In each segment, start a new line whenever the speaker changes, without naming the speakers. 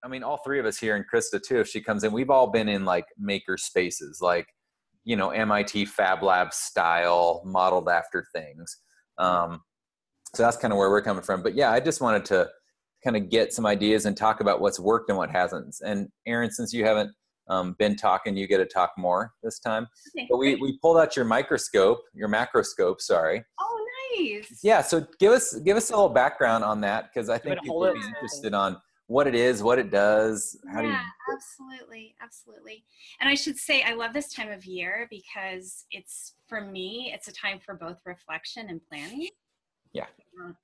I mean, all three of us here, and Christa too, if she comes in, we've all been in like maker spaces, like, you know, MIT Fab Lab style, modeled after things. So that's kind of where we're coming from. But yeah, I just wanted to kind of get some ideas and talk about what's worked and what hasn't. And Erin, since you haven't been talking, you get to talk more this time.
Okay,
but we pulled out your macroscope, sorry.
Oh, nice.
Yeah, so give us a little background on that, because I think people would be interested on what it is, what it does.
Absolutely. And I should say, I love this time of year because for me, it's a time for both reflection and planning.
Yeah.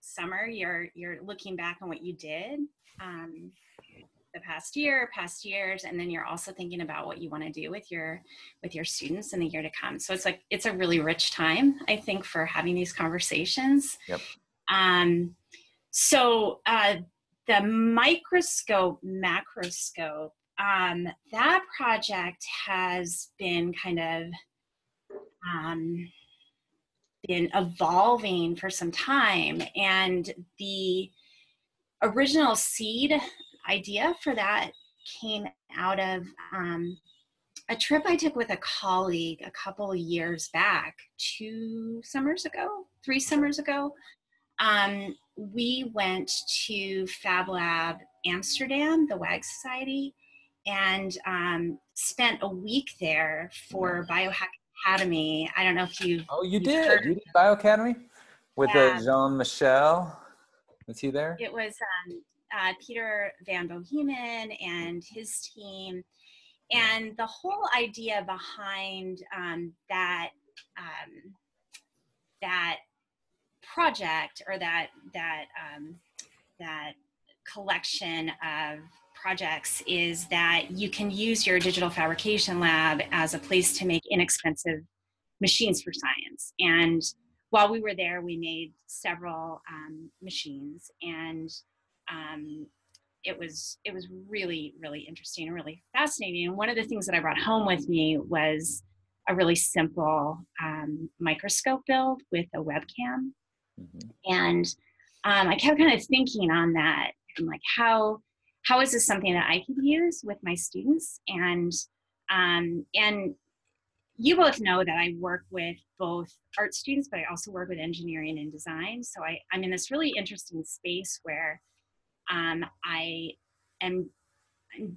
Summer, you're looking back on what you did the past years, and then you're also thinking about what you want to do with your students in the year to come. So it's a really rich time, I think, for having these conversations.
Yep.
So the macroscope, that project has been kind of been evolving for some time, and the original seed idea for that came out of a trip I took with a colleague a couple of years back, 3 summers ago. We went to Fab Lab Amsterdam, the WAG Society, and spent a week there for Biohack Academy. I don't know if you.
Oh, you did. You did Bioacademy with Jean-Michel. Was he there?
It was Peter Van Bohemen and his team, and the whole idea behind that project, or that collection of projects, is that you can use your digital fabrication lab as a place to make inexpensive machines for science. And while we were there, we made several machines, and it was really, really interesting and really fascinating. And one of the things that I brought home with me was a really simple microscope build with a webcam. Mm-hmm. And I kept kind of thinking on that, and like, how is this something that I could use with my students? And you both know that I work with both art students, but I also work with engineering and design. So I'm in this really interesting space where I am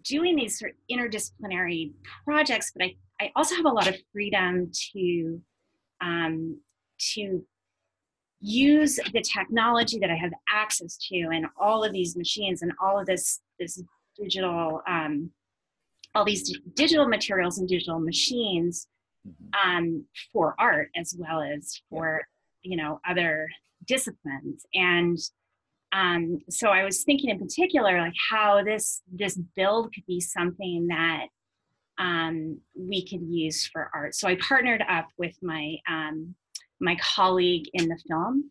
doing these sort of interdisciplinary projects, but I also have a lot of freedom to use the technology that I have access to, and all of these machines and all of this digital, all these digital materials and digital machines for art, as well as for, other disciplines. And so I was thinking in particular, like, how this build could be something that we could use for art. So I partnered up with my colleague in the film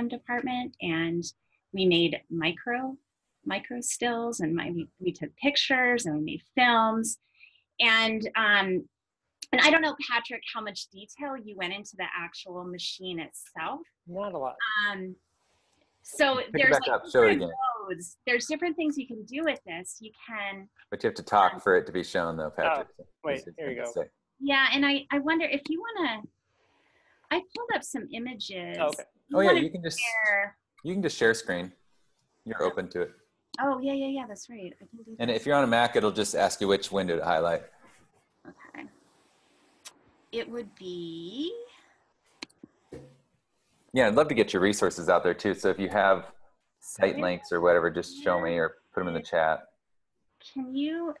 department, and we made micro stills, and we took pictures, and we made films. And I don't know, Patrick, how much detail you went into the actual machine itself.
Not a lot.
So there's there's different things you can do with this. You can.
But you have to talk for it to be shown, though, Patrick.
Wait, there you go.
Yeah, and I wonder if you want to. I pulled up some images.
Oh, okay.
Oh yeah, you can just share screen. You're open to it.
Oh yeah, that's right. I can do that.
And if you're on a Mac, it'll just ask you which window to highlight.
Okay. It would be.
Yeah, I'd love to get your resources out there too. So if you have site links or whatever, just show me or put them in the chat.
Can you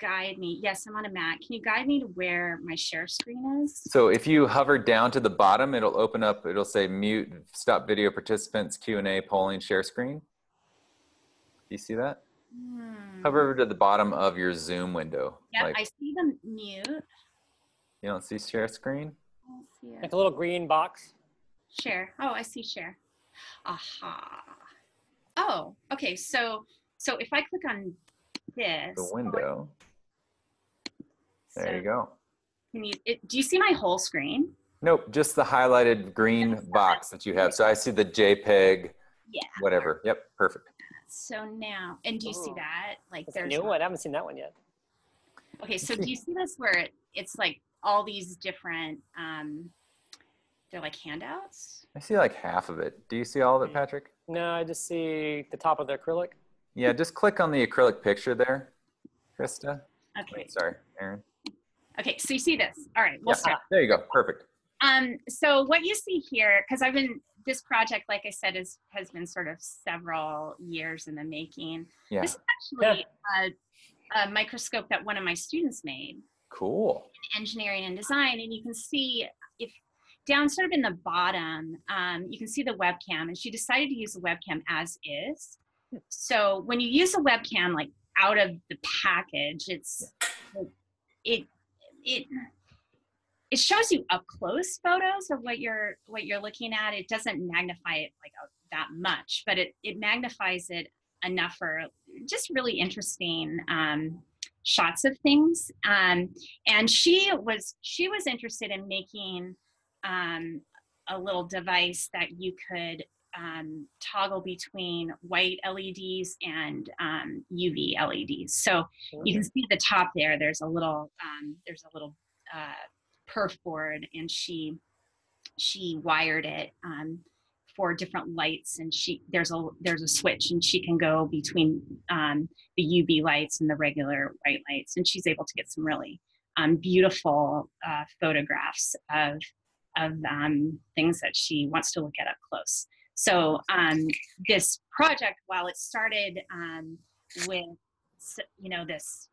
guide me? Yes, I'm on a Mac. Can you guide me to where my share screen is?
So if you hover down to the bottom, it'll open up, it'll say mute, stop video participants, Q&A, polling, share screen. Do you see that? Hover over to the bottom of your Zoom window.
Yeah, I see the mute.
You don't see share screen?
I don't see it.
Like a little green box.
Share. Oh, I see share. Aha. Oh, okay. So if I click on this.
The window. There you go.
Do you see my whole screen?
Nope, just the highlighted green box that you have. So I see the JPEG,
yeah,
whatever. Yep, perfect.
So now, and do you see that? Like
Is that
there's
new one? I haven't seen that one yet.
Okay, so do you see this where it's like all these different, they're like handouts?
I see like half of it. Do you see all of it, Patrick?
No, I just see the top of the acrylic.
Yeah, just click on the acrylic picture there, Christa.
Okay.
Wait, sorry, Erin.
Okay, so you see this. All right, we'll start.
There you go. Perfect.
So what you see here, because this project, like I said, has been sort of several years in the making.
Yeah.
This is actually a microscope that one of my students made.
Cool.
In engineering and design, and you can see if down sort of in the bottom, you can see the webcam, and she decided to use the webcam as is. So when you use a webcam like out of the package, it shows you up close photos of what you're looking at. It doesn't magnify it like that much, but it magnifies it enough for just really interesting shots of things. And she was interested in making a little device that you could toggle between white LEDs and UV LEDs. So you can see at the top there, there's a little perf board, and she wired it for different lights, and there's a switch, and she can go between the UV lights and the regular white lights, and she's able to get some really beautiful photographs of things that she wants to look at up close. So this project, while it started with this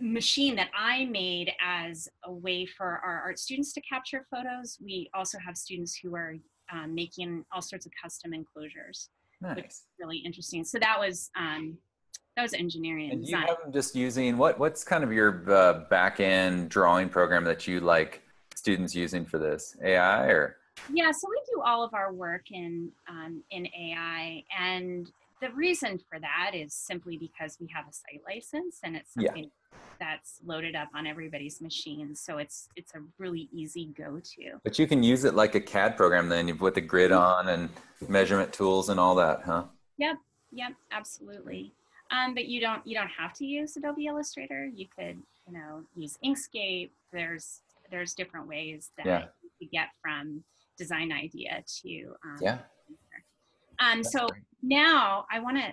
machine that I made as a way for our art students to capture photos, we also have students who are making all sorts of custom enclosures, which is really interesting. So that was engineering and design.
You have them just using what's kind of your back end drawing program that you like students using for this? AI or?
Yeah, so we do all of our work in AI, and the reason for that is simply because we have a site license, and it's something that's loaded up on everybody's machines, so it's a really easy go-to.
But you can use it like a CAD program then, you put the grid on and measurement tools and all that, huh?
Yep, absolutely. But you don't have to use Adobe Illustrator. You could use Inkscape. There's different ways that you get from design idea to so great. Now I want to,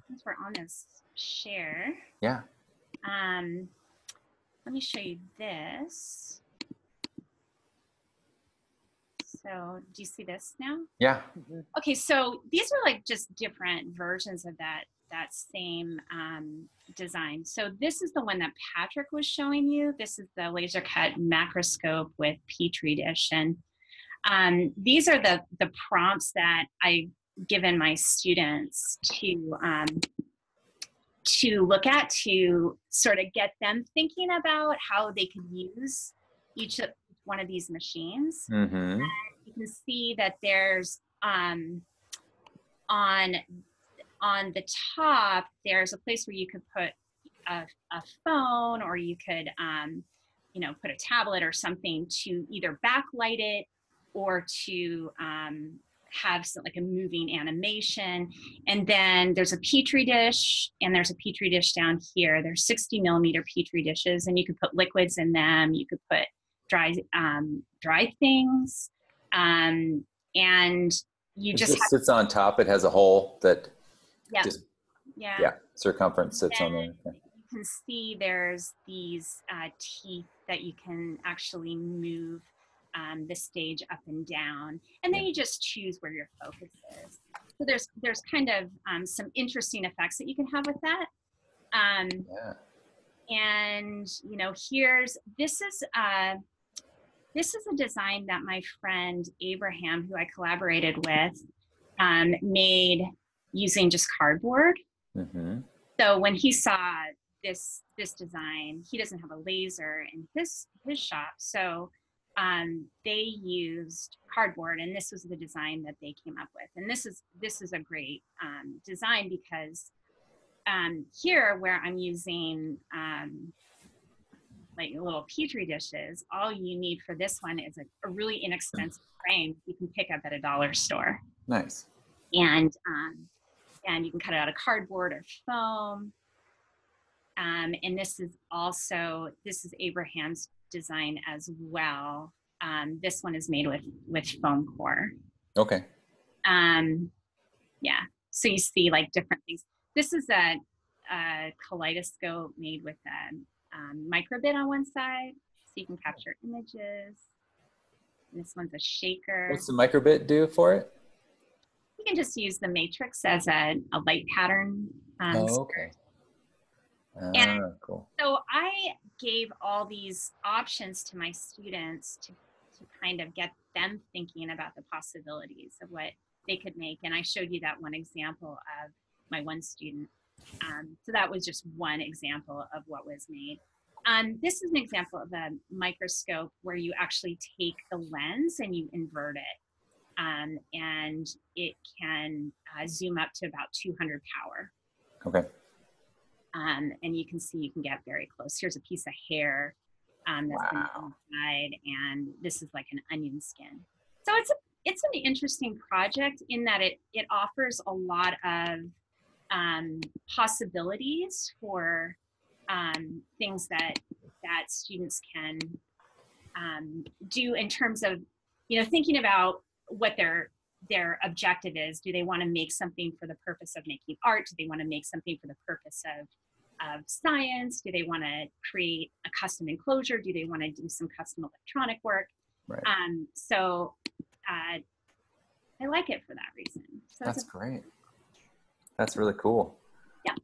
since we're on this share, let me show you this. So do you see this now?
Yeah.
Okay, so these are just different versions of that same design. So this is the one that Patrick was showing you. This is the laser cut macroscope with Petri dish, and these are the prompts that I've given my students to look at, to sort of get them thinking about how they could use each one of these machines.
Mm-hmm.
And you can see that there's on the top, there's a place where you could put a phone, or you could put a tablet or something to either backlight it or to have a moving animation. And then there's a Petri dish, and there's a Petri dish down here. There's 60 millimeter Petri dishes, and you could put liquids in them. You could put dry things, and you just
sits on top. It has a hole that circumference sits on there.
You can see there's these teeth that you can actually move the stage up and down, and then you just choose where your focus is. So there's kind of some interesting effects that you can have with that. And this is a design that my friend Abraham, who I collaborated with, made using just cardboard.
Mm-hmm.
So when he saw this design, he doesn't have a laser in his shop, so they used cardboard, and this was the design that they came up with. And this is a great design, because here, where I'm using little Petri dishes, all you need for this one is a really inexpensive frame you can pick up at a dollar store.
Nice.
And and you can cut it out of cardboard or foam. And this is Abraham's design as well. This one is made with foam core.
Okay.
Yeah, so you see like different things. This is a kaleidoscope made with a microbit on one side, so you can capture images. And this one's a shaker.
What's the microbit do for it?
You can just use the matrix as a light pattern.
Okay. Cool.
So I gave all these options to my students to kind of get them thinking about the possibilities of what they could make. And I showed you that one example of my one student. So that was just one example of what was made. This is an example of a microscope where you actually take the lens and you invert it. And it can zoom up to about 200 power.
Okay.
And you can see, you can get very close. Here's a piece of hair that's been inside, and this is like an onion skin. So it's an interesting project in that it offers a lot of possibilities for things that students can do in terms of, thinking about what their objective is. Do they want to make something for the purpose of making art? Do they want to make something for the purpose of science? Do they want to create a custom enclosure? Do they want to do some custom electronic work?
Right.
So I like it for that reason. So
that's great. That's really cool.
Yeah.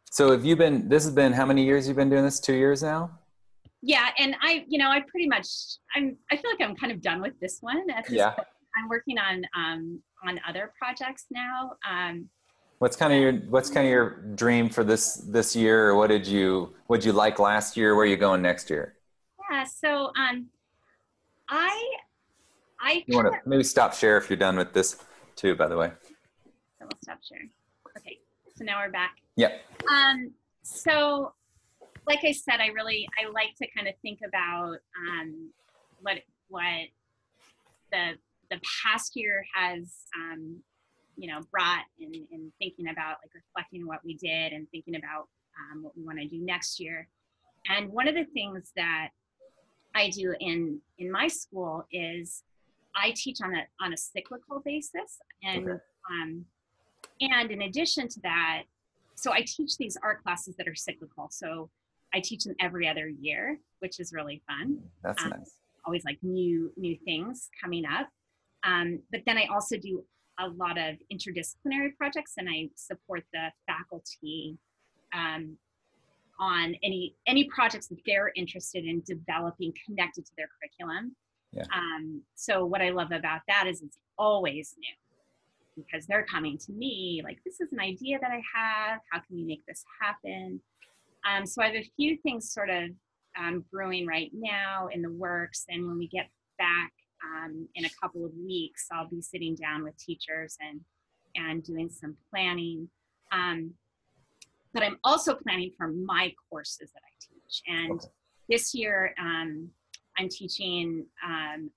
So this has been, how many years you've been doing this? 2 years now?
Yeah. And I pretty much, I feel like I'm kind of done with this one at this point. I'm working on other projects now. What's kind
of your dream for this year, or what'd you like last year? Where are you going next year?
Yeah, so
you want to maybe stop share if you're done with this too, by the way.
So we'll stop sharing. Okay, so now we're back.
Yep.
So like I said, I like to kind of think about what the past year has brought in thinking about, like, reflecting on what we did and thinking about what we want to do next year. And one of the things that I do in my school is I teach on a cyclical basis, and
okay.
And in addition to that, so I teach these art classes that are cyclical. So I teach them every other year, which is really fun.
That's nice.
Always like new things coming up. But then I also do a lot of interdisciplinary projects, and I support the faculty on any projects that they're interested in developing connected to their curriculum.
Yeah.
So what I love about that is it's always new, because they're coming to me like, this is an idea that I have. How can we make this happen? So I have a few things sort of brewing right now in the works, and when we get back in a couple of weeks, I'll be sitting down with teachers and doing some planning. But I'm also planning for my courses that I teach. And this year, I'm teaching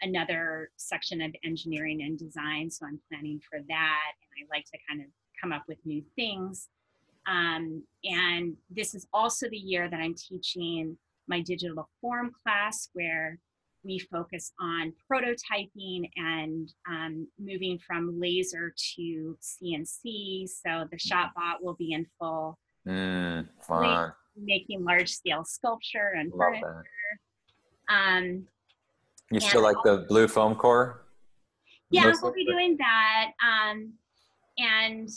another section of engineering and design, so I'm planning for that. And I like to kind of come up with new things. And this is also the year that I'm teaching my digital form class, where we focus on prototyping and moving from laser to CNC. So the shop bot will be in full,
fun.
Making large scale sculpture and
Love
furniture.
That. You still like the blue foam core?
Yeah,
mostly?
we'll be doing that. And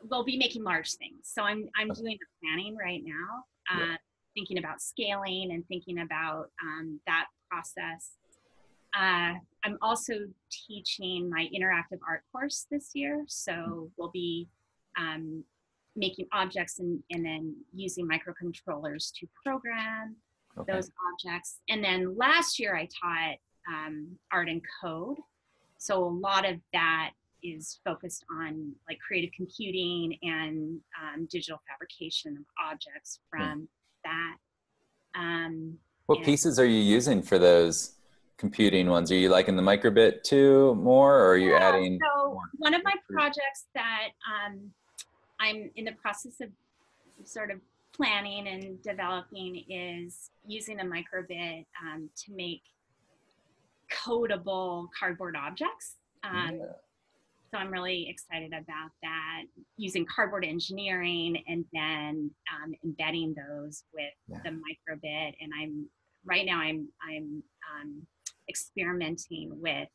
we'll be making large things. So I'm doing the planning right now. Thinking about scaling and thinking about that process. I'm also teaching my interactive art course this year. So we'll be making objects and then using microcontrollers to program those objects. And then last year I taught art and code. So a lot of that is focused on like creative computing and digital fabrication of objects from that.
What pieces are you using for those computing ones? Are you liking the microbit too more, or are you adding
so
more?
one of my projects that I'm in the process of sort of planning and developing is using a microbit to make codable cardboard objects. So I'm really excited about that, using cardboard engineering and then embedding those with the microbit. And right now I'm experimenting with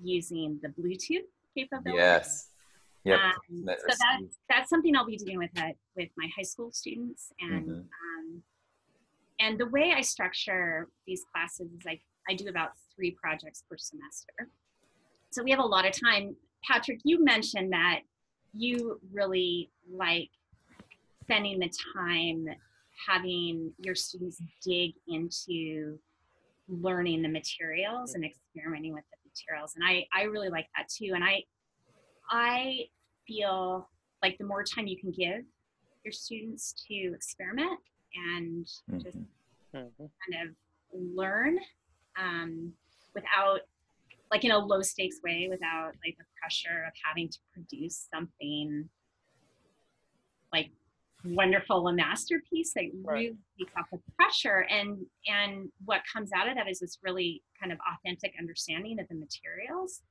using the Bluetooth capability.
Yes. Yep.
So that's something I'll be doing with my high school students. And and the way I structure these classes is I do about 3 projects per semester. So we have a lot of time. Patrick, you mentioned that you really like spending the time having your students dig into learning the materials and experimenting with the materials. And I really like that too. And I feel like the more time you can give your students to experiment and just kind of learn without, like, in a low stakes way, without like the pressure of having to produce something like wonderful, a masterpiece, like really takes off the pressure. And what comes out of that is this really kind of authentic understanding of the materials.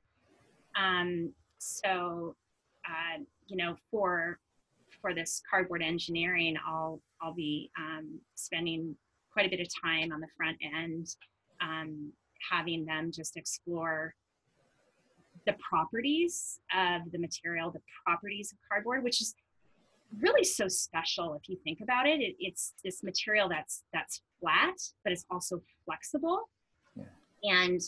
So you know, for this cardboard engineering, I'll be spending quite a bit of time on the front end, having them just explore the properties of the material, the properties of cardboard, which is really so special if you think about it. It's this material that's flat, but it's also flexible. And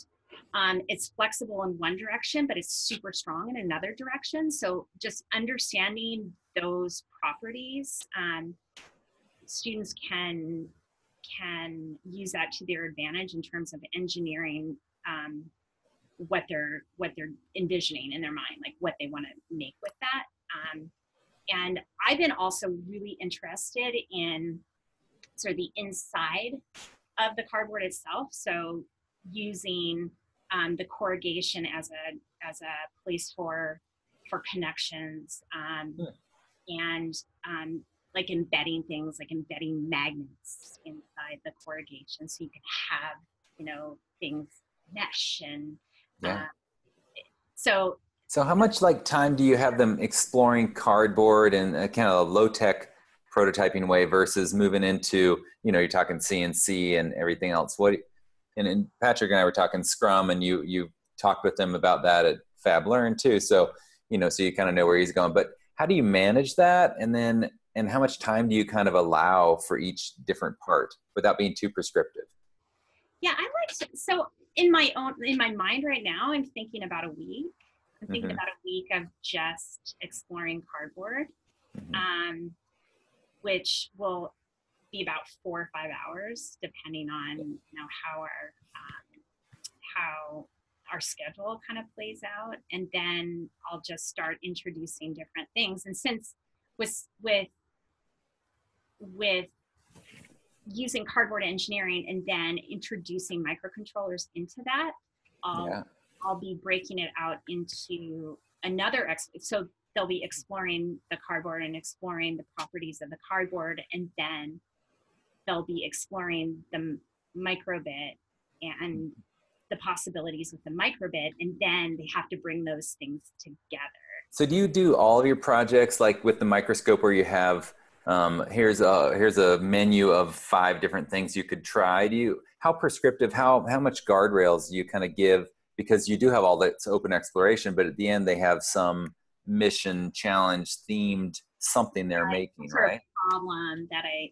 it's flexible in one direction, but it's super strong in another direction. So just understanding those properties, students can use that to their advantage in terms of engineering what they're envisioning in their mind, like what they want to make with that. And I've been also really interested in sort of the inside of the cardboard itself. So using the corrugation as a place for connections, and like embedding things, like embedding magnets inside the corrugation, so you can have, you know, things mesh. And so
how much like time do you have them exploring cardboard in a kind of low tech prototyping way versus moving into, you know, you're talking CNC and everything else? And Patrick and I were talking Scrum, and you talked with them about that at Fab Learn too. So, you know, so you kind of know where he's going. But how do you manage that? And how much time do you kind of allow for each different part without being too prescriptive?
Yeah, so in my mind right now, I'm thinking about a week. I'm thinking about a week of just exploring cardboard, which will be about 4 or 5 hours, depending on, you know, how our schedule kind of plays out. And then I'll just start introducing different things. And since with using cardboard engineering and then introducing microcontrollers into that, I'll be breaking it out into another so they'll be exploring the cardboard and exploring the properties of the cardboard, and then they'll be exploring the microbit and the possibilities with the microbit, and then they have to bring those things together.
So do you do all of your projects like with the microscope, where you have here's a menu of 5 different things you could try? How prescriptive, how much guardrails do you kind of give? Because you do have all that open exploration, but at the end they have some mission, challenge, themed something they're making, right?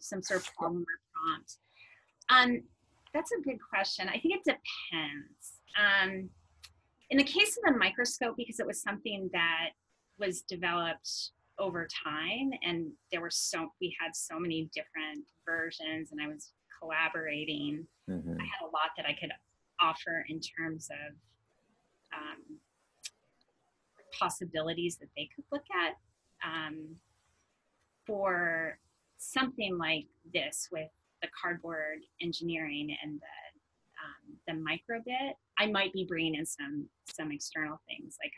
Some sort of problem or prompt. That's a good question. I think it depends. In the case of the microscope, because it was something that was developed over time, and we had so many different versions, and I was collaborating. I had a lot that I could offer in terms of possibilities that they could look at. For something like this with the cardboard engineering and the microbit, I might be bringing in some external things. Like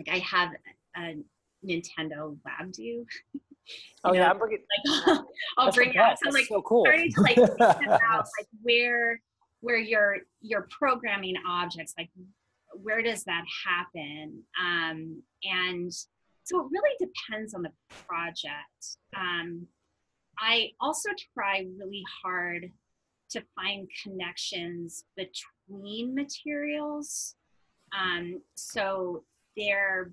I have a Nintendo lab do.
Oh yeah, I'm bringing.
Like I'll bring out. So like
so cool.
starting to like think about like where your programming objects, like where does that happen? And so it really depends on the project. I also try really hard to find connections between materials. So they're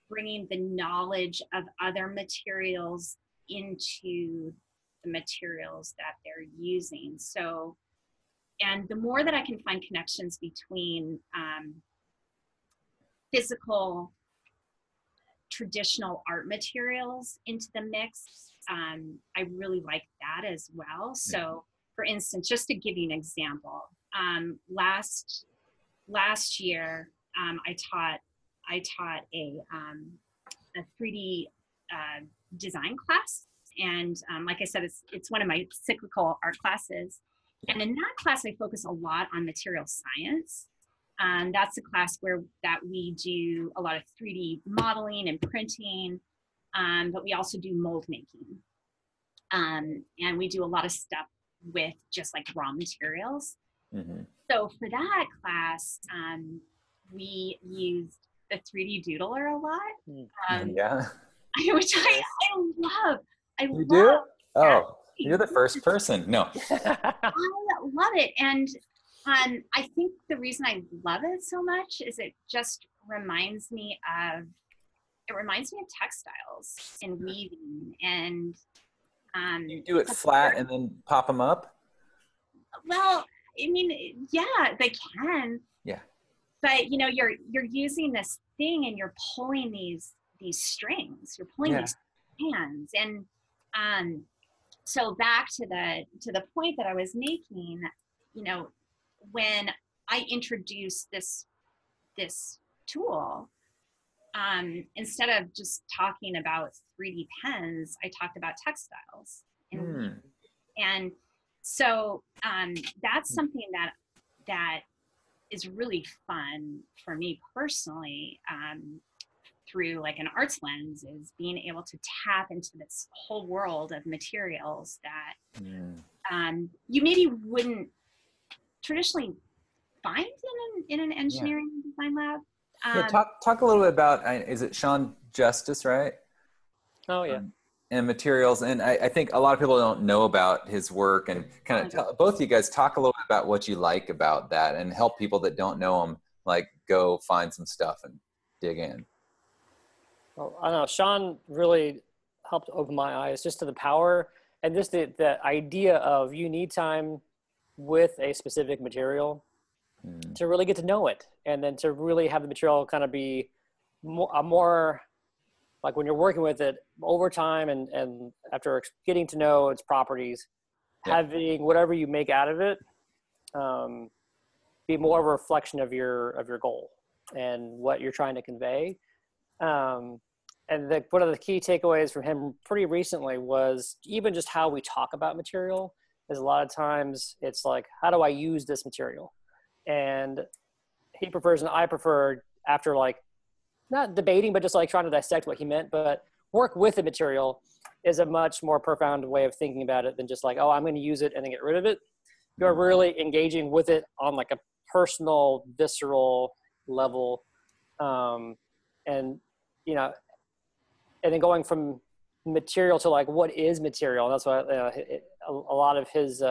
bringing the knowledge of other materials into the materials that they're using. So, and the more that I can find connections between physical, traditional art materials into the mix, I really like that as well. So, for instance, just to give you an example, last year I taught a 3D design class, and like I said, it's one of my cyclical art classes. And in that class, I focus a lot on material science. That's a class that we do a lot of 3D modeling and printing, but we also do mold making. And we do a lot of stuff with just like raw materials. Mm-hmm. So for that class, we used the 3D doodler a lot. Which I love.
You do? Oh, you're the first person. No.
I love it. And I think the reason I love it so much is it just reminds me of textiles and weaving. And
you do it flat and then pop them up?
Well, I mean, yeah, they can.
Yeah.
But you're using this thing and you're pulling these strings. You're pulling these hands. And so back to the point that I was making, when I introduced this tool, instead of just talking about 3D pens, I talked about textiles. And so that's something that is really fun for me personally, through like an arts lens, is being able to tap into this whole world of materials that you maybe wouldn't traditionally find in an engineering design lab.
Talk a little bit about, is it Sean Justice, right?
Oh yeah.
And materials. And I think a lot of people don't know about his work, and kind of both of you guys talk a little bit about what you like about that and help people that don't know him, like go find some stuff and dig in.
Well, I don't know. Sean really helped open my eyes just to the power and just the idea of you need time with a specific material to really get to know it, and then to really have the material kind of be more like when you're working with it over time and after getting to know its properties, having whatever you make out of it be more of a reflection of your goal and what you're trying to convey. And one of the key takeaways from him pretty recently was even just how we talk about material. Is a lot of times it's like, how do I use this material? And he prefers, and I prefer, after like not debating, but just like trying to dissect what he meant, but work with the material is a much more profound way of thinking about it than just like, oh, I'm going to use it and then get rid of it. You're really engaging with it on like a personal, visceral level. And then going from material to like, what is material? And that's why a lot of his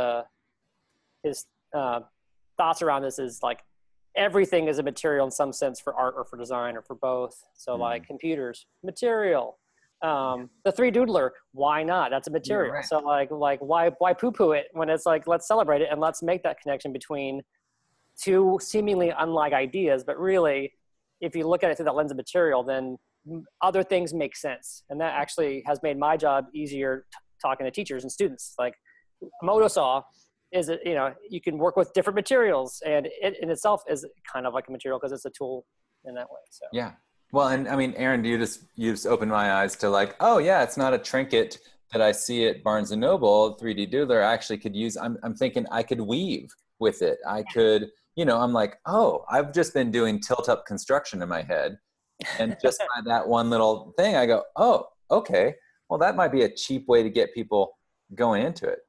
thoughts around this is like, everything is a material in some sense for art or for design or for both. So like computers, material. The 3D doodler, why not? That's a material. Right. So like why poo-poo it when it's like, let's celebrate it and let's make that connection between two seemingly unlike ideas. But really, if you look at it through that lens of material, then other things make sense. And that actually has made my job easier talking to teachers and students. Like a motor saw is, you can work with different materials, and it in itself is kind of like a material because it's a tool in that way. So
yeah. Well, and I mean, Erin, you just opened my eyes to like, oh yeah, it's not a trinket that I see at Barnes and Noble. 3D doodler I actually could use. I'm thinking I could weave with it. I could, I'm like, oh, I've just been doing tilt up construction in my head. And just by that one little thing, I go, oh, okay, well, that might be a cheap way to get people going into it.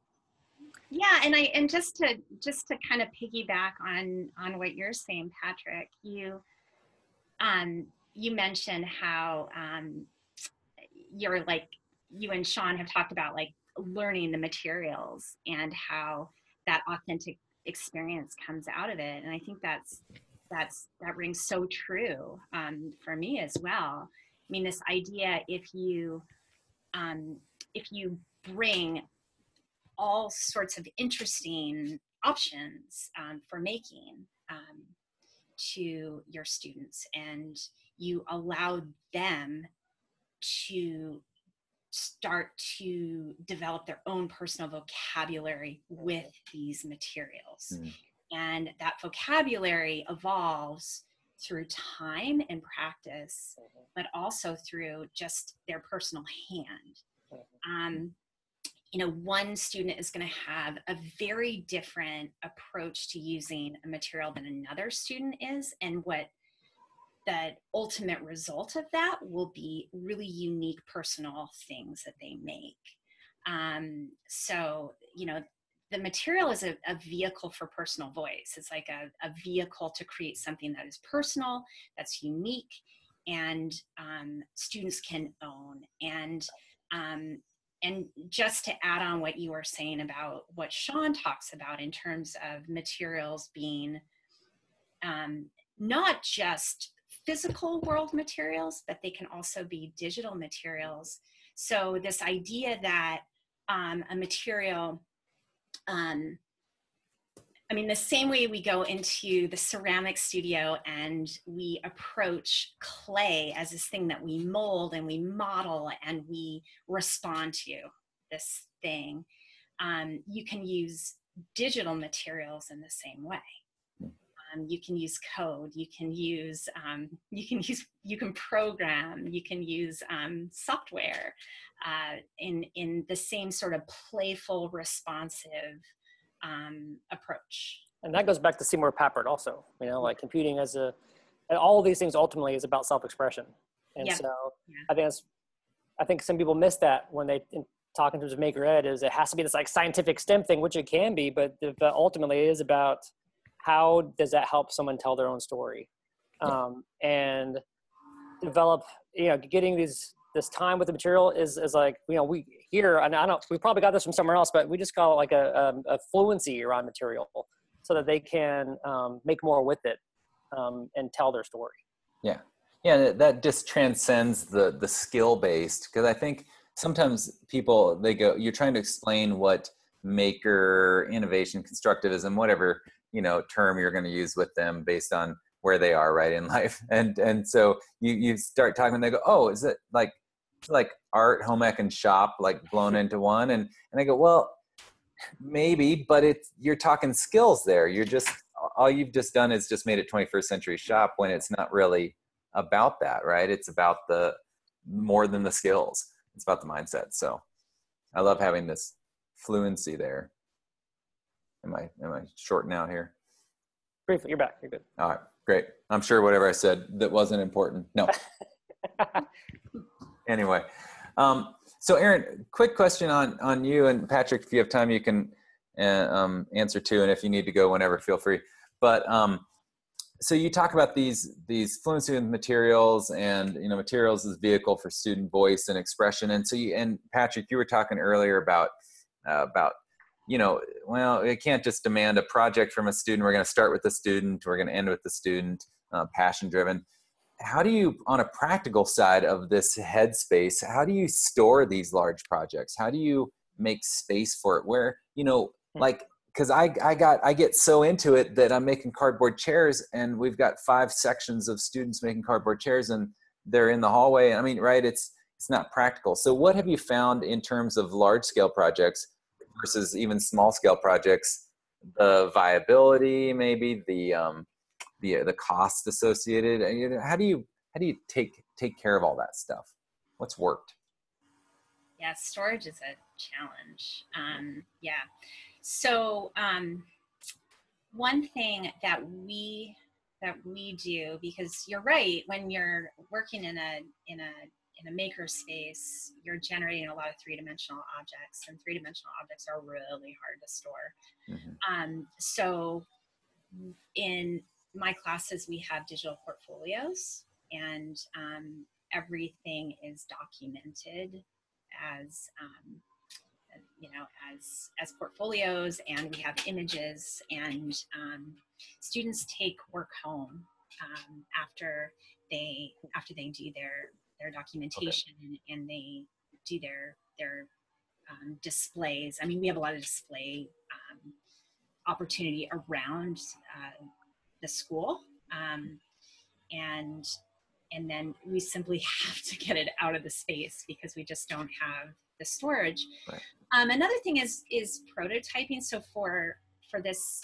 Yeah, and just to kind of piggyback on what you're saying, Patrick, you mentioned how you're like, you and Sean have talked about like learning the materials and how that authentic experience comes out of it, and I think that rings so true for me as well. I mean, this idea, if you bring all sorts of interesting options for making to your students, and you allow them to start to develop their own personal vocabulary with these materials. And that vocabulary evolves through time and practice, but also through just their personal hand. One student is going to have a very different approach to using a material than another student is, and what the ultimate result of that will be really unique personal things that they make. So, the material is a vehicle for personal voice. It's like a vehicle to create something that is personal, that's unique, and students can own. And just to add on what you were saying about what Sean talks about in terms of materials being not just physical world materials, but they can also be digital materials. So this idea that a material, the same way we go into the ceramic studio and we approach clay as this thing that we mold and we model and we respond to this thing, you can use digital materials in the same way. You can use code, you can program, you can use software in the same sort of playful, responsive approach.
And that goes back to Seymour Papert also, like computing and all of these things ultimately is about self-expression. And I think some people miss that when they talk in terms of maker ed, is it has to be this like scientific STEM thing, which it can be, but ultimately it is about how does that help someone tell their own story, and develop, getting this time with the material is like, we here, and we probably got this from somewhere else, but we just call it like a fluency around material so that they can make more with it and tell their story. Yeah,
that just transcends the skill-based, because I think sometimes people, they go, you're trying to explain what maker, innovation, constructivism, whatever term you're going to use with them based on where they are right in life, and so you start talking and they go, oh, is it like art, home ec, and shop like blown into one? And I go, well, maybe, but you're talking skills there. All you've just done is just made it 21st century shop, when it's not really about that, right? It's about the more than the skills. It's about the mindset. So I love having this fluency there. Am I shorting out here?
Briefly, you're back. You're good.
All right, great. I'm sure whatever I said that wasn't important. No. Anyway, so Erin, quick question on you, and Patrick, if you have time, you can answer too, and if you need to go whenever, feel free. But so you talk about these fluency with materials, and materials as vehicle for student voice and expression. And so and Patrick, you were talking earlier about well, it can't just demand a project from a student. We're going to start with the student. We're going to end with the student, passion driven. How do you, on a practical side of this headspace, how do you store these large projects? How do you make space for it? Where, because I get so into it that I'm making cardboard chairs, and we've got 5 sections of students making cardboard chairs, and they're in the hallway. I mean, right? It's not practical. So what have you found in terms of large scale projects versus even small scale projects? The viability, maybe the cost associated. How do you take care of all that stuff? What's worked?
Yeah, storage is a challenge. So one thing that we do, because you're right, when you're working in a maker space, you're generating a lot of three-dimensional objects, and three-dimensional objects are really hard to store.
Mm-hmm.
So in my classes, we have digital portfolios, and everything is documented as as portfolios, and we have images, and students take work home after they do their documentation. Okay. And they do their displays. I mean, we have a lot of display opportunity around the school, and then we simply have to get it out of the space because we just don't have the storage.
Right.
Another thing is prototyping. So for this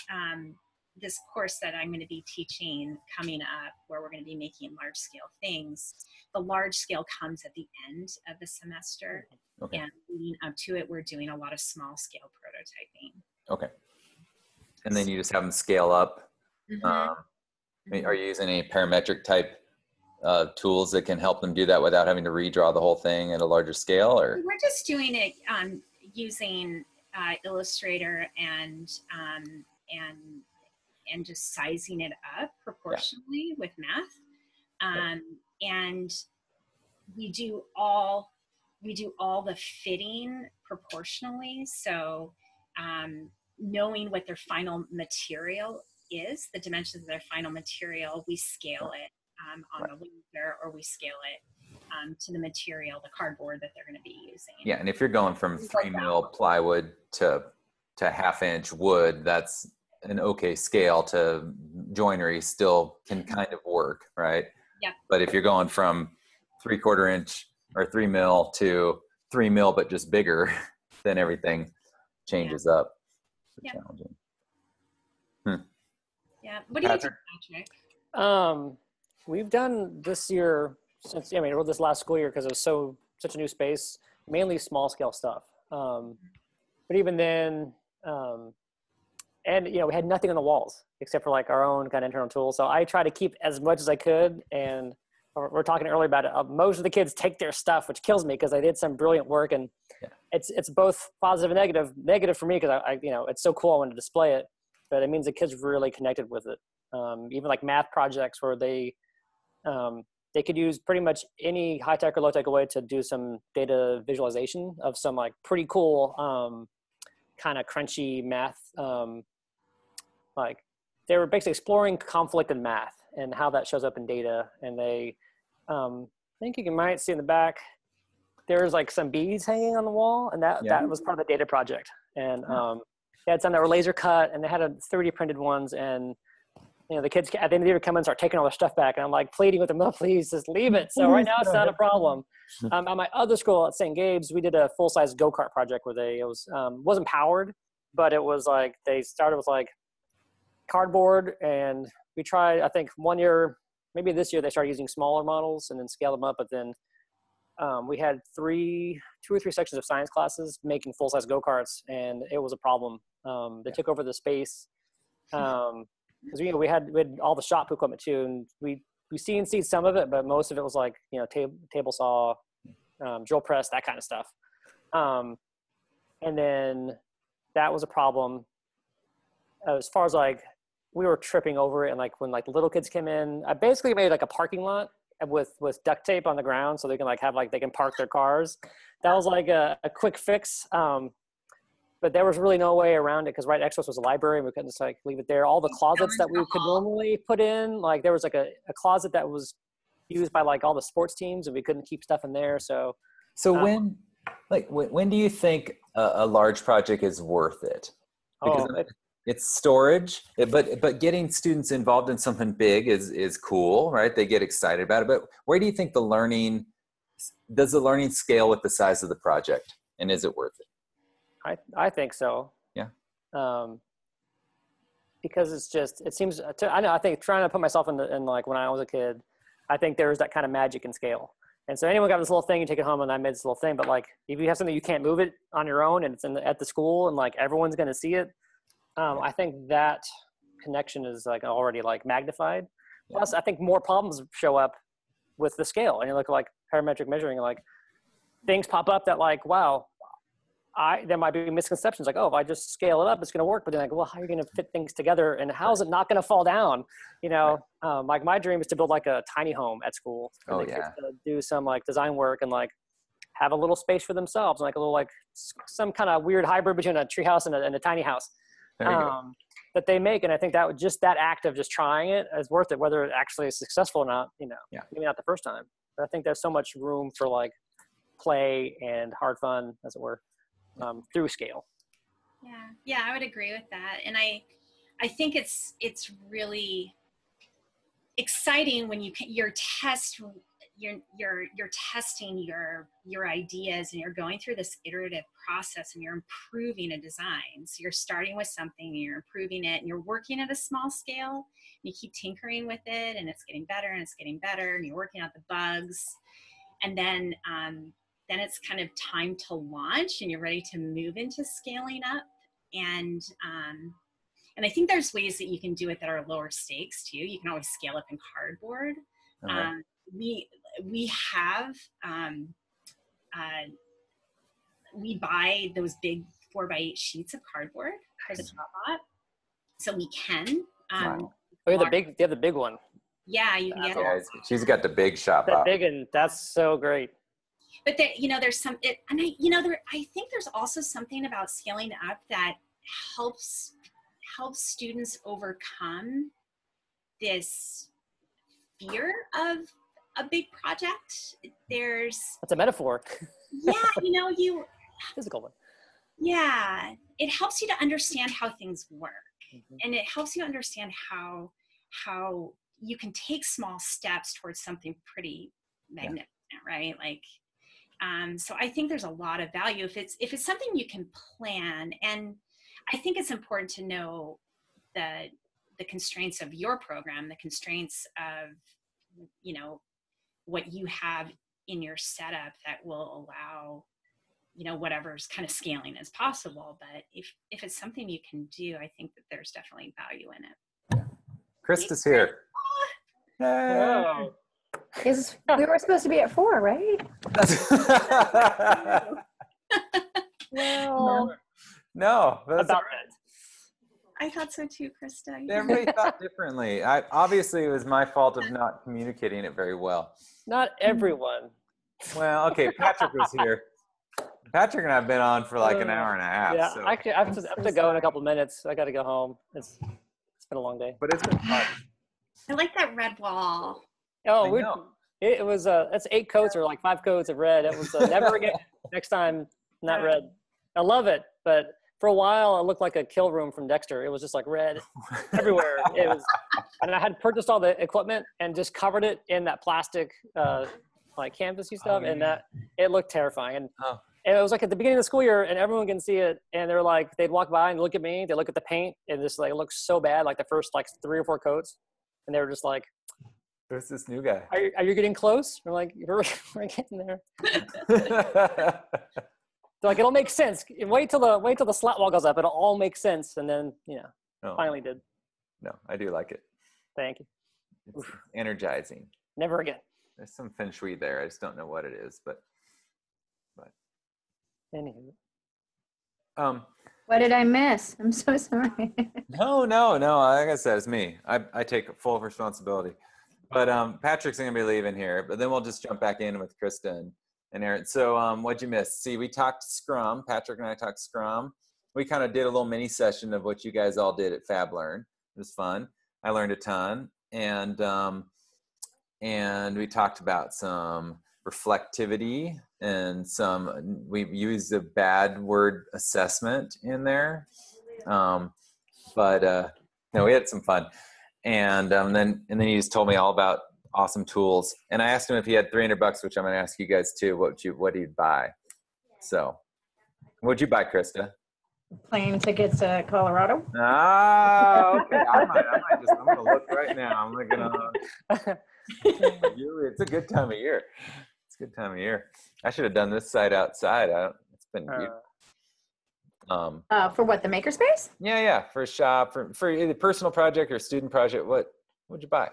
this course that I'm going to be teaching coming up, where we're going to be making large scale things, the large scale comes at the end of the semester. Okay. And leading up to it, we're doing a lot of small scale prototyping.
Okay. And then you just have them scale up.
Mm-hmm.
Are you using any parametric type tools that can help them do that without having to redraw the whole thing at a larger scale? Or
we're just doing it using Illustrator and just sizing it up proportionally with math. And we do all the fitting proportionally. So knowing what their final material is, the dimensions of their final material, we scale it on the laser, or we scale it to the material, the cardboard that they're going to be using.
Yeah, and if you're going from 3 mil plywood to 1/2 inch wood, that's an okay scale to joinery, still can kind of work, right?
Yeah.
But if you're going from 3/4 inch or 3 mil to 3 mil but just bigger, then everything changes up. It's challenging.
Yeah. What do you do, Patrick?
We've done this year since, this last school year, because it was such a new space, mainly small scale stuff. But even then, and we had nothing on the walls except for like our own kind of internal tools. So I try to keep as much as I could. And we're talking earlier about it. Most of the kids take their stuff, which kills me because I did some brilliant work, and it's both positive and negative. Negative for me because I it's so cool, I want to display it, but it means the kids really connected with it. Even like math projects where they could use pretty much any high tech or low tech way to do some data visualization of some like pretty cool kind of crunchy math. Like they were basically exploring conflict in math and how that shows up in data. And they, I think you might see in the back, there's like some beads hanging on the wall, and that was part of the data project. And they had some that were laser cut, and they had 3D printed ones. And the kids at the end of the year come in and start taking all their stuff back, and I'm like pleading with them, no, please just leave it. So right now it's not a problem. At my other school at St. Gabe's, we did a full-size go-kart project where it wasn't powered, but it was like they started with like cardboard, and we tried, I think one year, maybe this year, they started using smaller models and then scale them up. But then we had 2 or 3 sections of science classes making full-size go-karts, and it was a problem. They took over the space. Because we had all the shop equipment too, and we CNC'd some of it, but most of it was like table saw, drill press, that kind of stuff. And then that was a problem. As far as like we were tripping over it, and like when like little kids came in, I basically made like a parking lot with duct tape on the ground so they can like have like they can park their cars. That was like a quick fix. But there was really no way around it because right next to us was a library, and we couldn't just like leave it there. All the closets that we could normally put in, like there was like a closet that was used by like all the sports teams, and we couldn't keep stuff in there. So
when do you think a large project is worth it? Because it's storage, but getting students involved in something big is cool, right? They get excited about it. But where do you think does the learning scale with the size of the project, and is it worth it?
I think so.
Yeah.
Because it seems I think trying to put myself in like when I was a kid, I think there was that kind of magic in scale. And so anyone got this little thing, you take it home, and I made this little thing. But like if you have something you can't move it on your own, and it's at the school, and like everyone's going to see it, I think that connection is like already like magnified. Plus, I think more problems show up with the scale. And you look like parametric measuring, like things pop up that like, wow, there might be misconceptions like, oh, if I just scale it up, it's going to work. But then like, well, how are you going to fit things together and how is it not going to fall down? You know, like my dream is to build like a tiny home at school. For the kids to do some like design work and like have a little space for themselves, like a little, like some kind of weird hybrid between a tree house and a tiny house that they make. And I think that just that act of just trying it is worth it, whether it actually is successful or not, you know, maybe not the first time, but I think there's so much room for like play and hard fun, as it were, through scale.
Yeah, I would agree with that. And I think it's really exciting when you're testing your ideas and you're going through this iterative process and you're improving a design. So you're starting with something and you're improving it and you're working at a small scale and you keep tinkering with it and it's getting better and it's getting better and you're working out the bugs. And then it's kind of time to launch and you're ready to move into scaling up. And I think there's ways that you can do it that are lower stakes too. You can always scale up in cardboard. We buy those big 4x8 sheets of cardboard for the top lot, so we can.
Oh, you have the big one.
Yeah, you can get it.
She's got the big shop out.
Big, and that's so great.
But there's some, I think there's also something about scaling up that helps students overcome this fear of a big project.
That's a metaphor. Physical one.
Yeah, it helps you to understand how things work, and it helps you understand how you can take small steps towards something pretty magnificent, right? Like, so I think there's a lot of value if it's something you can plan, and I think it's important to know the constraints of your program, the constraints of what you have in your setup that will allow whatever's kind of scaling is possible. But if it's something you can do, I think that there's definitely value in it.
Christa's here.
Wow.
We were supposed to be at 4, right?
Well,
no, that's
about
right.
I thought so too, Christa.
Everybody thought differently. Obviously, it was my fault of not communicating it very well.
Not everyone.
Well, okay, Patrick was here. Patrick and I have been on for like an hour and a half.
Yeah,
so.
actually, I have to go in a couple minutes. I got to go home. It's been a long day.
But it's been fun.
I like that red wall.
Oh, it was that's 8 coats or like 5 coats of red. It was never again. Next time, not red. I love it, but for a while, it looked like a kill room from Dexter. It was just like red everywhere. It was, and I had purchased all the equipment and just covered it in that plastic, like canvasy stuff, and that it looked terrifying. And it was like at the beginning of the school year, and everyone can see it, and they're like, they'd walk by and look at me, they look at the paint, and just like it looks so bad, like the first like 3 or 4 coats, and they were just like,
"There's this new guy.
Are you getting close?" We're like, "We're getting there." They're like, it'll make sense. Wait till the slat wall goes up. It'll all make sense. And then, finally did.
No, I do like it.
Thank you.
It's energizing.
Never again.
There's some feng shui there. I just don't know what it is, but.
Anywho.
What did I miss? I'm so sorry.
No. Like I said, it's me. I take full responsibility. But Patrick's going to be leaving here, but then we'll just jump back in with Christa and Erin. So what'd you miss? See, we talked Scrum. Patrick and I talked Scrum. We kind of did a little mini session of what you guys all did at FabLearn. It was fun. I learned a ton. And we talked about some reflectivity and we used a bad word assessment in there. No, we had some fun. And then he just told me all about awesome tools. And I asked him if he had $300, which I'm going to ask you guys too, what he'd buy. So what'd you buy, Christa?
Plane tickets to Colorado.
Oh, okay. I'm going to look right now. I'm looking on. It's a good time of year. It's a good time of year. I should have done this side outside. It's been beautiful.
For what, the makerspace?
Yeah, for a shop, for either personal project or student project. What'd you buy?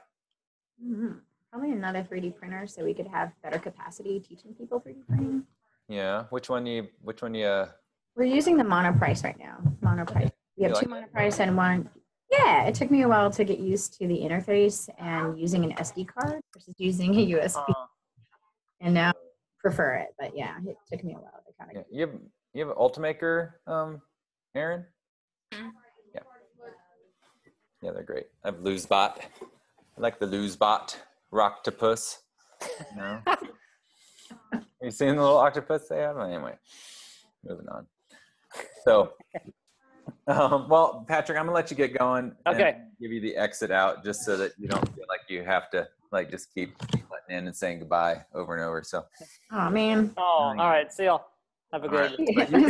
Probably another 3D printer so we could have better capacity teaching people 3D printing.
Yeah, which one you
We're using the monoprice right now. Monoprice. We have two monoprice and one. Yeah, it took me a while to get used to the interface and using an SD card versus using a USB. And now I prefer it, but yeah, it took me a while to kind of.
Yeah, you have an Ultimaker, Erin? Yeah, they're great. I have LoseBot. I like the LoseBot Rocktopus. No. Have you seen the little octopus they have? Anyway, moving on. So, well, Patrick, I'm gonna let you get going.
Okay.
And give you the exit out, just so that you don't feel like you have to just keep letting in and saying goodbye over and over. So.
Oh man.
Oh, all right. See y'all. Have a good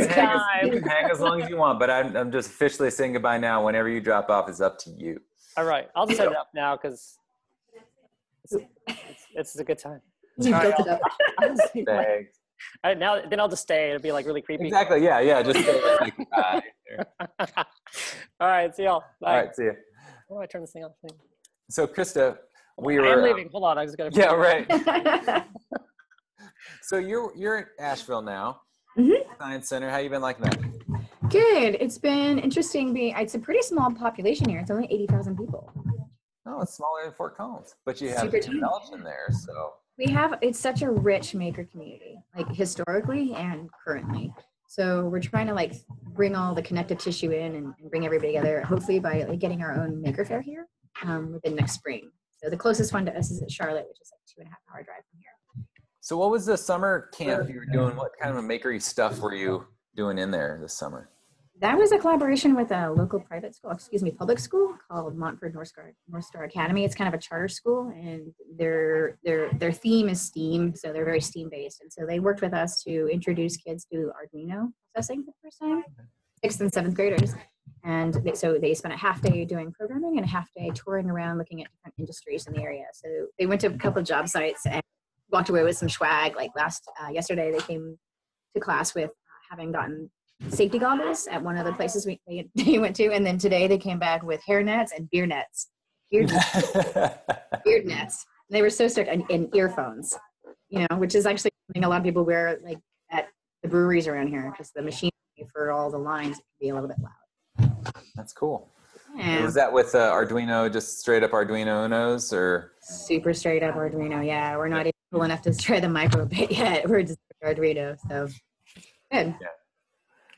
time. You can hang as long as you want, but I'm just officially saying goodbye now. Whenever you drop off, it's up to you.
All right. I'll just set it up now because it's a good time.
You built it up.
Thanks.
Then I'll just stay. It'll be like really creepy.
Exactly. Yeah. Just stay there. Like, bye.
All right. See y'all. Bye.
All right. See you.
Oh, I turn this thing off.
So, Krista,
I am leaving. Hold on. I just got to.
Yeah. Right. So you're at Asheville now. Science Center. How you been liking that?
Good. It's been interesting. It's a pretty small population here. It's only 80,000 people.
Oh, it's smaller than Fort Collins, but you have
Super tiny.
Belgium there, so.
It's such a rich maker community, like historically and currently. So we're trying to like bring all the connective tissue in and bring everybody together, hopefully by like getting our own maker fair here within next spring. So the closest one to us is at Charlotte, which is like 2.5 hour drive from here.
So what was the summer camp you were doing? What kind of makery stuff were you doing in there this summer?
That was a collaboration with a local public school called Montford North Star Academy. It's kind of a charter school, and their theme is STEAM, so they're very STEAM based. And so they worked with us to introduce kids to Arduino processing for the first time, 6th and 7th graders. And so they spent a half day doing programming and a half day touring around looking at different industries in the area. So they went to a couple of job sites and walked away with some swag. Like yesterday, they came to class with having gotten safety goggles at one of the places they went to, and then today they came back with hair nets and beard nets. Beard nets. They were so stoked, and earphones, which is actually something a lot of people wear like at the breweries around here because the machine for all the lines can be a little bit loud.
That's cool.
Yeah.
Was that with Arduino, just straight up Arduino Unos, or?
Super straight up Arduino, yeah. We're not even cool enough to try the micro bit yet. We're just Arduino, so good.
Yeah.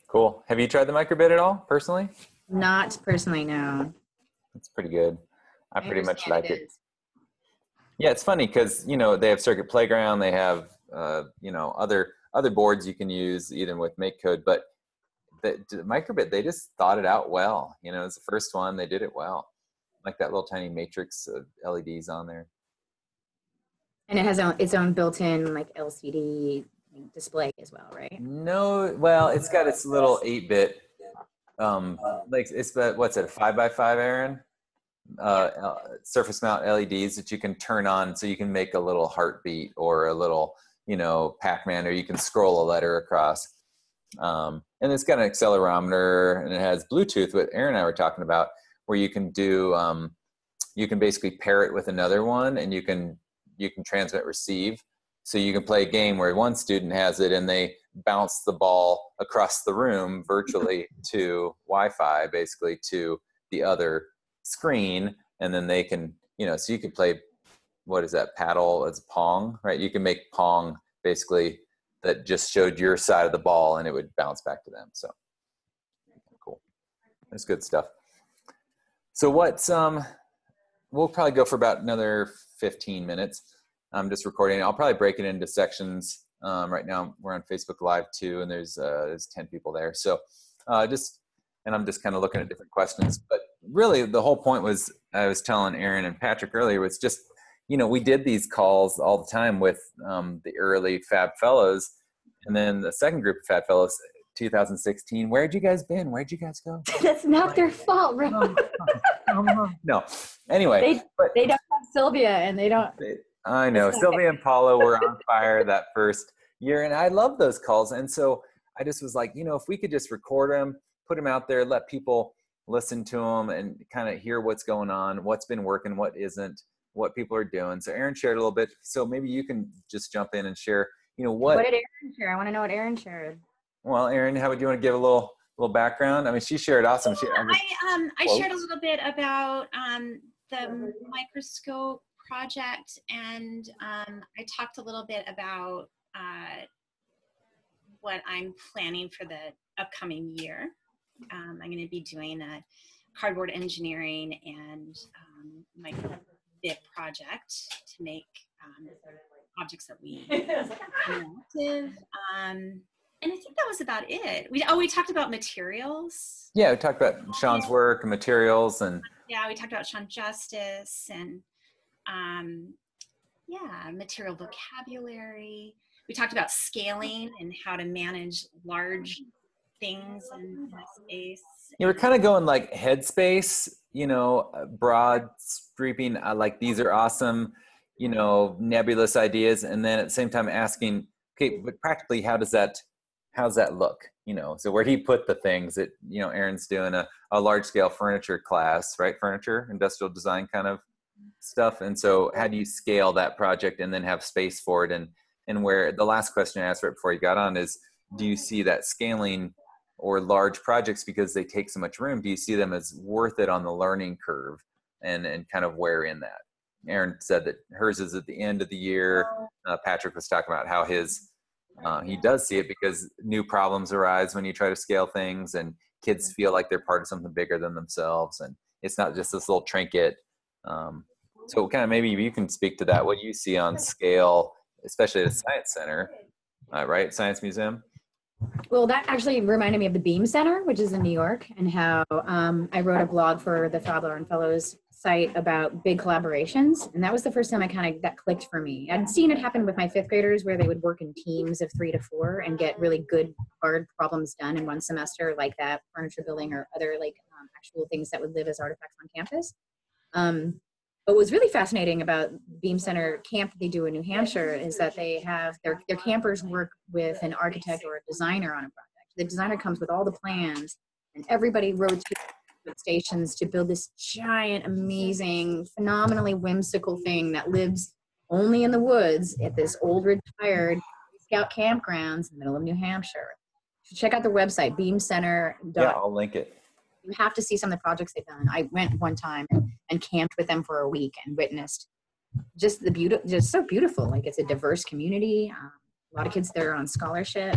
Cool. Have you tried the microbit at all, personally?
Not personally, no.
It's pretty good. I pretty much like it. Yeah, it's funny because, they have Circuit Playground. They have, other boards you can use even with MakeCode. But the microbit, they just thought it out well. It's the first one. They did it well. Like that little tiny matrix of LEDs on there.
And it has its own built-in like LCD display as well, right?
No, well, it's got its little 8-bit, what's it, a 5x5, Erin? Surface mount LEDs that you can turn on so you can make a little heartbeat or a little, Pac-Man, or you can scroll a letter across. And it's got an accelerometer, and it has Bluetooth, what Erin and I were talking about, where you can do, you can basically pair it with another one, and you can transmit receive. So you can play a game where one student has it and they bounce the ball across the room virtually to Wi-Fi, basically to the other screen. And then they can, so you can play, what is that, paddle? It's Pong, right? You can make Pong basically that just showed your side of the ball and it would bounce back to them. So cool. That's good stuff. So we'll probably go for about another 15 minutes. I'm just recording. I'll probably break it into sections. Right now we're on Facebook Live too, and there's 10 people there. So I'm just kind of looking at different questions. But really the whole point was, I was telling Erin and Patrick earlier, was just, we did these calls all the time with the early Fab Fellows, and then the second group of Fab Fellows, 2016. Where'd you guys been? Where'd you guys go?
That's not their fault, right?
No. Anyway.
They don't have Sylvia, and they don't.
I know. Sylvia and Paula were on fire that first year, and I love those calls. And so I just was like, if we could just record them, put them out there, let people listen to them and kind of hear what's going on, what's been working, what isn't, what people are doing. So Erin shared a little bit. So maybe you can just jump in and share, what
did Erin share? I want to know what Erin shared.
Well, Erin, how would you want to give a little background? I mean, she shared awesome.
I shared a little bit about the microscope project, and I talked a little bit about what I'm planning for the upcoming year. I'm going to be doing a cardboard engineering and micro-bit project to make objects that we interactive. And I think that was about it. We talked about materials.
Yeah, we talked about Sean's work and materials, and
yeah, we talked about Sean Justice and material vocabulary. We talked about scaling and how to manage large things in space.
We're kind of going like headspace, broad sweeping, like these are awesome, nebulous ideas, and then at the same time asking, okay, but practically how's that look? So where he put the things that, Erin's doing a large scale furniture class, right? Furniture, industrial design kind of stuff. And so how do you scale that project and then have space for it? And where the last question I asked right before you got on is, do you see that scaling or large projects, because they take so much room, do you see them as worth it on the learning curve, and kind of where in that? Erin said that hers is at the end of the year. Patrick was talking about how his, he does see it because new problems arise when you try to scale things, and kids feel like they're part of something bigger than themselves, and it's not just this little trinket. So kind of maybe you can speak to that. What do you see on scale, especially at a science center, right? Science museum?
Well, that actually reminded me of the Beam Center, which is in New York, and how I wrote a blog for the Fowler and Fellows site about big collaborations. And that was the first time that clicked for me. I'd seen it happen with my fifth graders where they would work in teams of 3 to 4 and get really good, hard problems done in one semester, like that furniture building or other actual things that would live as artifacts on campus. But what was really fascinating about Beam Center camp they do in New Hampshire is that they have their campers work with an architect or a designer on a project. The designer comes with all the plans, and everybody rotates stations to build this giant, amazing, phenomenally whimsical thing that lives only in the woods at this old retired Scout campgrounds in the middle of New Hampshire. Check out their website, beamcenter.
Yeah, I'll link it.
You have to see some of the projects they've done. I went one time and camped with them for a week and witnessed just just so beautiful. Like, it's a diverse community. A lot of kids there are on scholarship,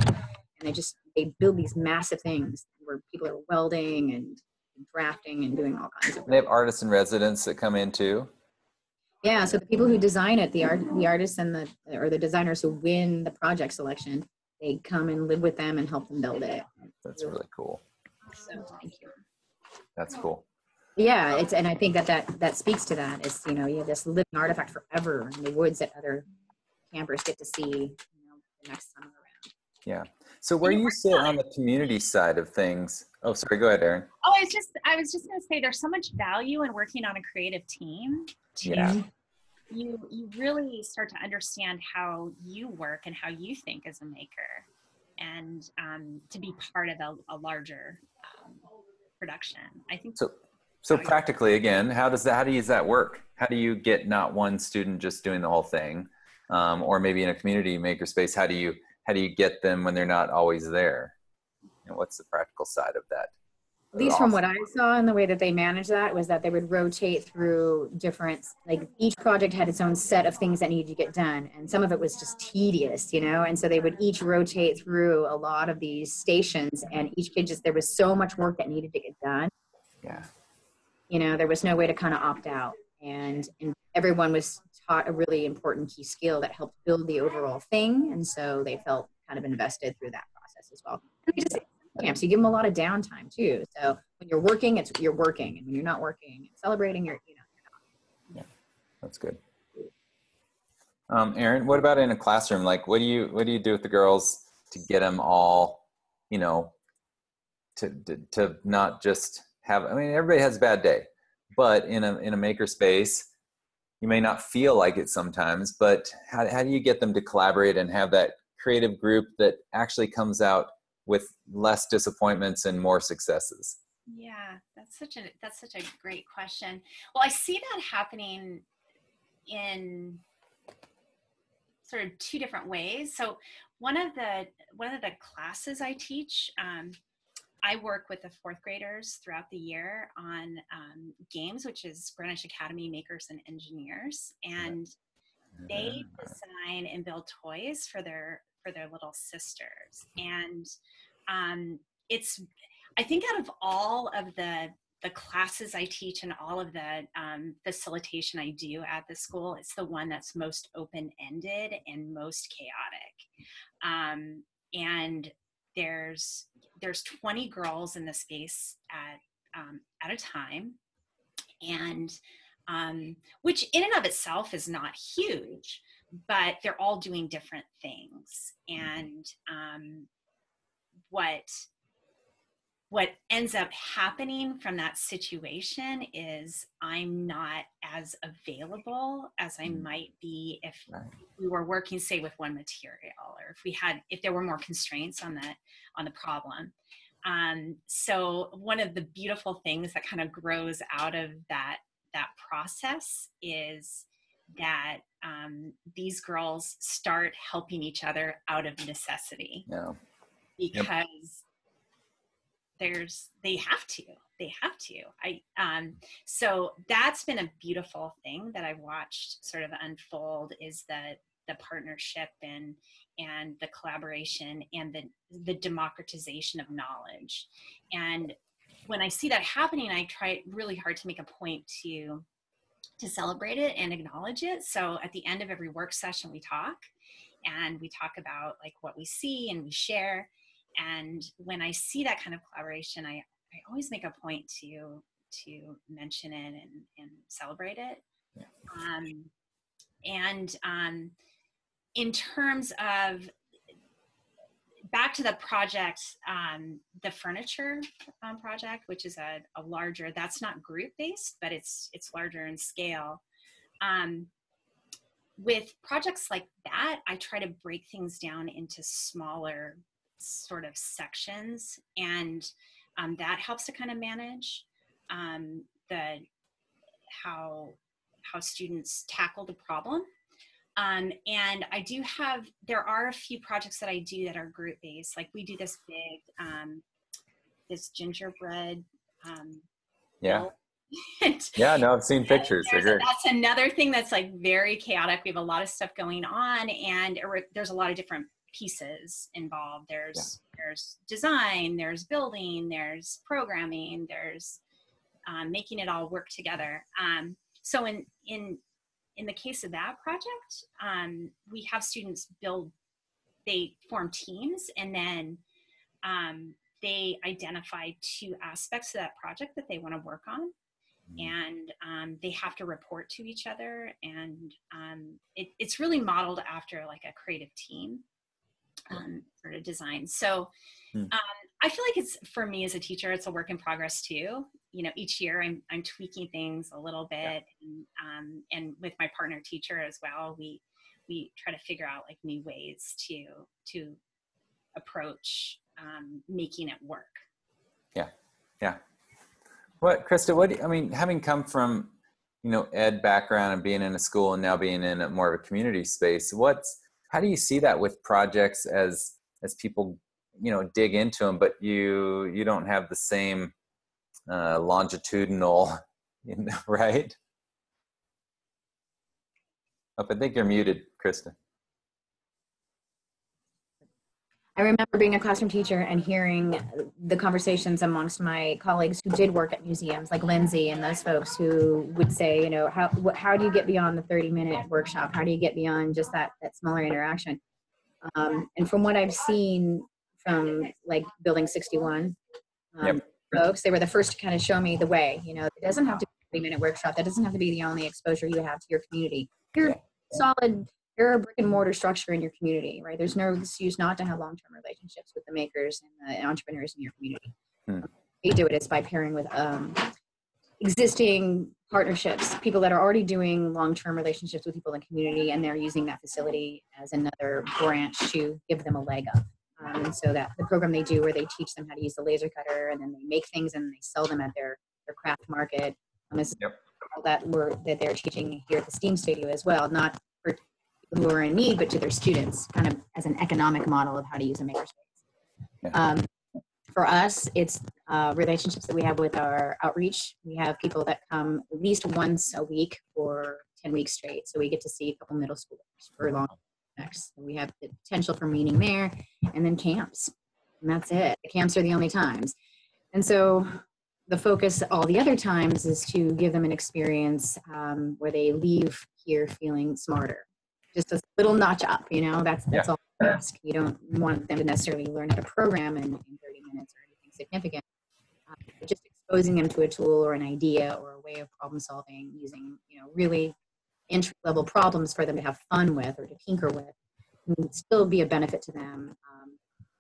and they build these massive things where people are welding and drafting and doing all kinds of.
They have artists in residence that come in too.
Yeah, so the people who design it, the artists and the designers who win the project selection, they come and live with them and help them build it.
That's really cool.
So thank you.
That's cool.
Yeah, and I think that speaks to that. Is you have this living artifact forever in the woods that other campers get to see the next summer around.
Yeah. So where you sit on the community side of things? Oh, sorry. Go ahead, Erin.
Oh, I was just going to say, there's so much value in working on a creative team.
Yeah.
You really start to understand how you work and how you think as a maker, and to be part of a larger production. I think
so practically, again, how does that work? How do you get not one student just doing the whole thing, or maybe in a community makerspace, how do you get them when they're not always there? What's the practical side of that?
At least from what I saw, and the way that they managed that was that they would rotate through different, like each project had its own set of things that needed to get done. And some of it was just tedious, and so they would each rotate through a lot of these stations, and each kid there was so much work that needed to get done.
Yeah.
There was no way to kind of opt out. And everyone was taught a really important key skill that helped build the overall thing. And so they felt kind of invested through that process as well. Camps, you give them a lot of downtime too. So when you're working, you're working, and when you're not working and celebrating, you're not.
Yeah, that's good. Erin, what about in a classroom? Like, what do you do with the girls to get them all, to not just have? I mean, everybody has a bad day, but in a maker space, you may not feel like it sometimes. But how do you get them to collaborate and have that creative group that actually comes out with less disappointments and more successes?
Yeah, that's such a great question. Well, I see that happening in sort of two different ways. So one of the classes I teach, I work with the fourth graders throughout the year on games, which is Greenwich Academy Makers and Engineers, and they design and build toys for their little sisters. And it's, I think, out of all of the classes I teach and all of the facilitation I do at the school, it's the one that's most open-ended and most chaotic. And there's 20 girls in the space at a time, and which in and of itself is not huge, but they're all doing different things. And what ends up happening from that situation is I'm not as available as I might be if we were working, say, with one material, or if there were more constraints on the problem. So one of the beautiful things that kind of grows out of that process is that these girls start helping each other out of necessity.
Yeah.
Because they have to. So that's been a beautiful thing that I've watched sort of unfold, is the partnership and the collaboration and the democratization of knowledge. And when I see that happening, I try really hard to make a point to celebrate it and acknowledge it. So at the end of every work session, we talk about like what we see, and we share. And when I see that kind of collaboration, I always make a point to mention it and celebrate it. Yeah. In terms of back to the project, the furniture project, which is a larger, that's not group based, but it's larger in scale. With projects like that, I try to break things down into smaller sort of sections, and that helps to kind of manage how students tackle the problem. And there are a few projects that I do that are group based. Like we do this big, this gingerbread.
Yeah. Yeah, no, I've seen pictures.
That's another thing that's like very chaotic. We have a lot of stuff going on, and there's a lot of different pieces involved. There's design, there's building, there's programming, there's making it all work together. So in the case of that project, we have students they form teams, and then they identify 2 aspects of that project that they want to work on. And they have to report to each other, and it's really modeled after like a creative team sort of design. So I feel like it's, for me as a teacher, it's a work in progress too. You know, each year I'm tweaking things a little bit, and with my partner teacher as well, we try to figure out like new ways to approach making it work.
Yeah. Christa, having come from, ed background and being in a school and now being in a more of a community space, how do you see that with projects as people, dig into them, but you don't have the same longitudinal, right? Oh, I think you're muted, Christa.
I remember being a classroom teacher and hearing the conversations amongst my colleagues who did work at museums, like Lindsay and those folks who would say, how do you get beyond the 30-minute workshop? How do you get beyond just that smaller interaction? And from what I've seen from like Building 61 folks, they were the first to kind of show me the way. It doesn't have to be a 30-minute workshop. That doesn't have to be the only exposure you have to your community. You're solid. You're a brick and mortar structure in your community, right? There's no excuse not to have long-term relationships with the makers and the entrepreneurs in your community. You do it, it's by pairing with existing partnerships, people that are already doing long-term relationships with people in the community, and they're using that facility as another branch to give them a leg up. And so that the program they do where they teach them how to use the laser cutter, and then they make things and they sell them at their craft market. Is that they're teaching here at the STEAM Studio as well, not for people who are in need, but to their students, kind of as an economic model of how to use a makerspace. Yeah. For us, it's relationships that we have with our outreach. We have people that come at least once a week for 10 weeks straight. So we get to see a couple middle schoolers for long next. We have the potential for meeting there, and then camps. And that's it. The camps are the only times. And so the focus all the other times is to give them an experience where they leave here feeling smarter. Just a little notch up, that's all I ask. You don't want them to necessarily learn how to program in 30 minutes or anything significant. Just exposing them to a tool or an idea or a way of problem solving using, really entry-level problems for them to have fun with or to tinker with, and still be a benefit to them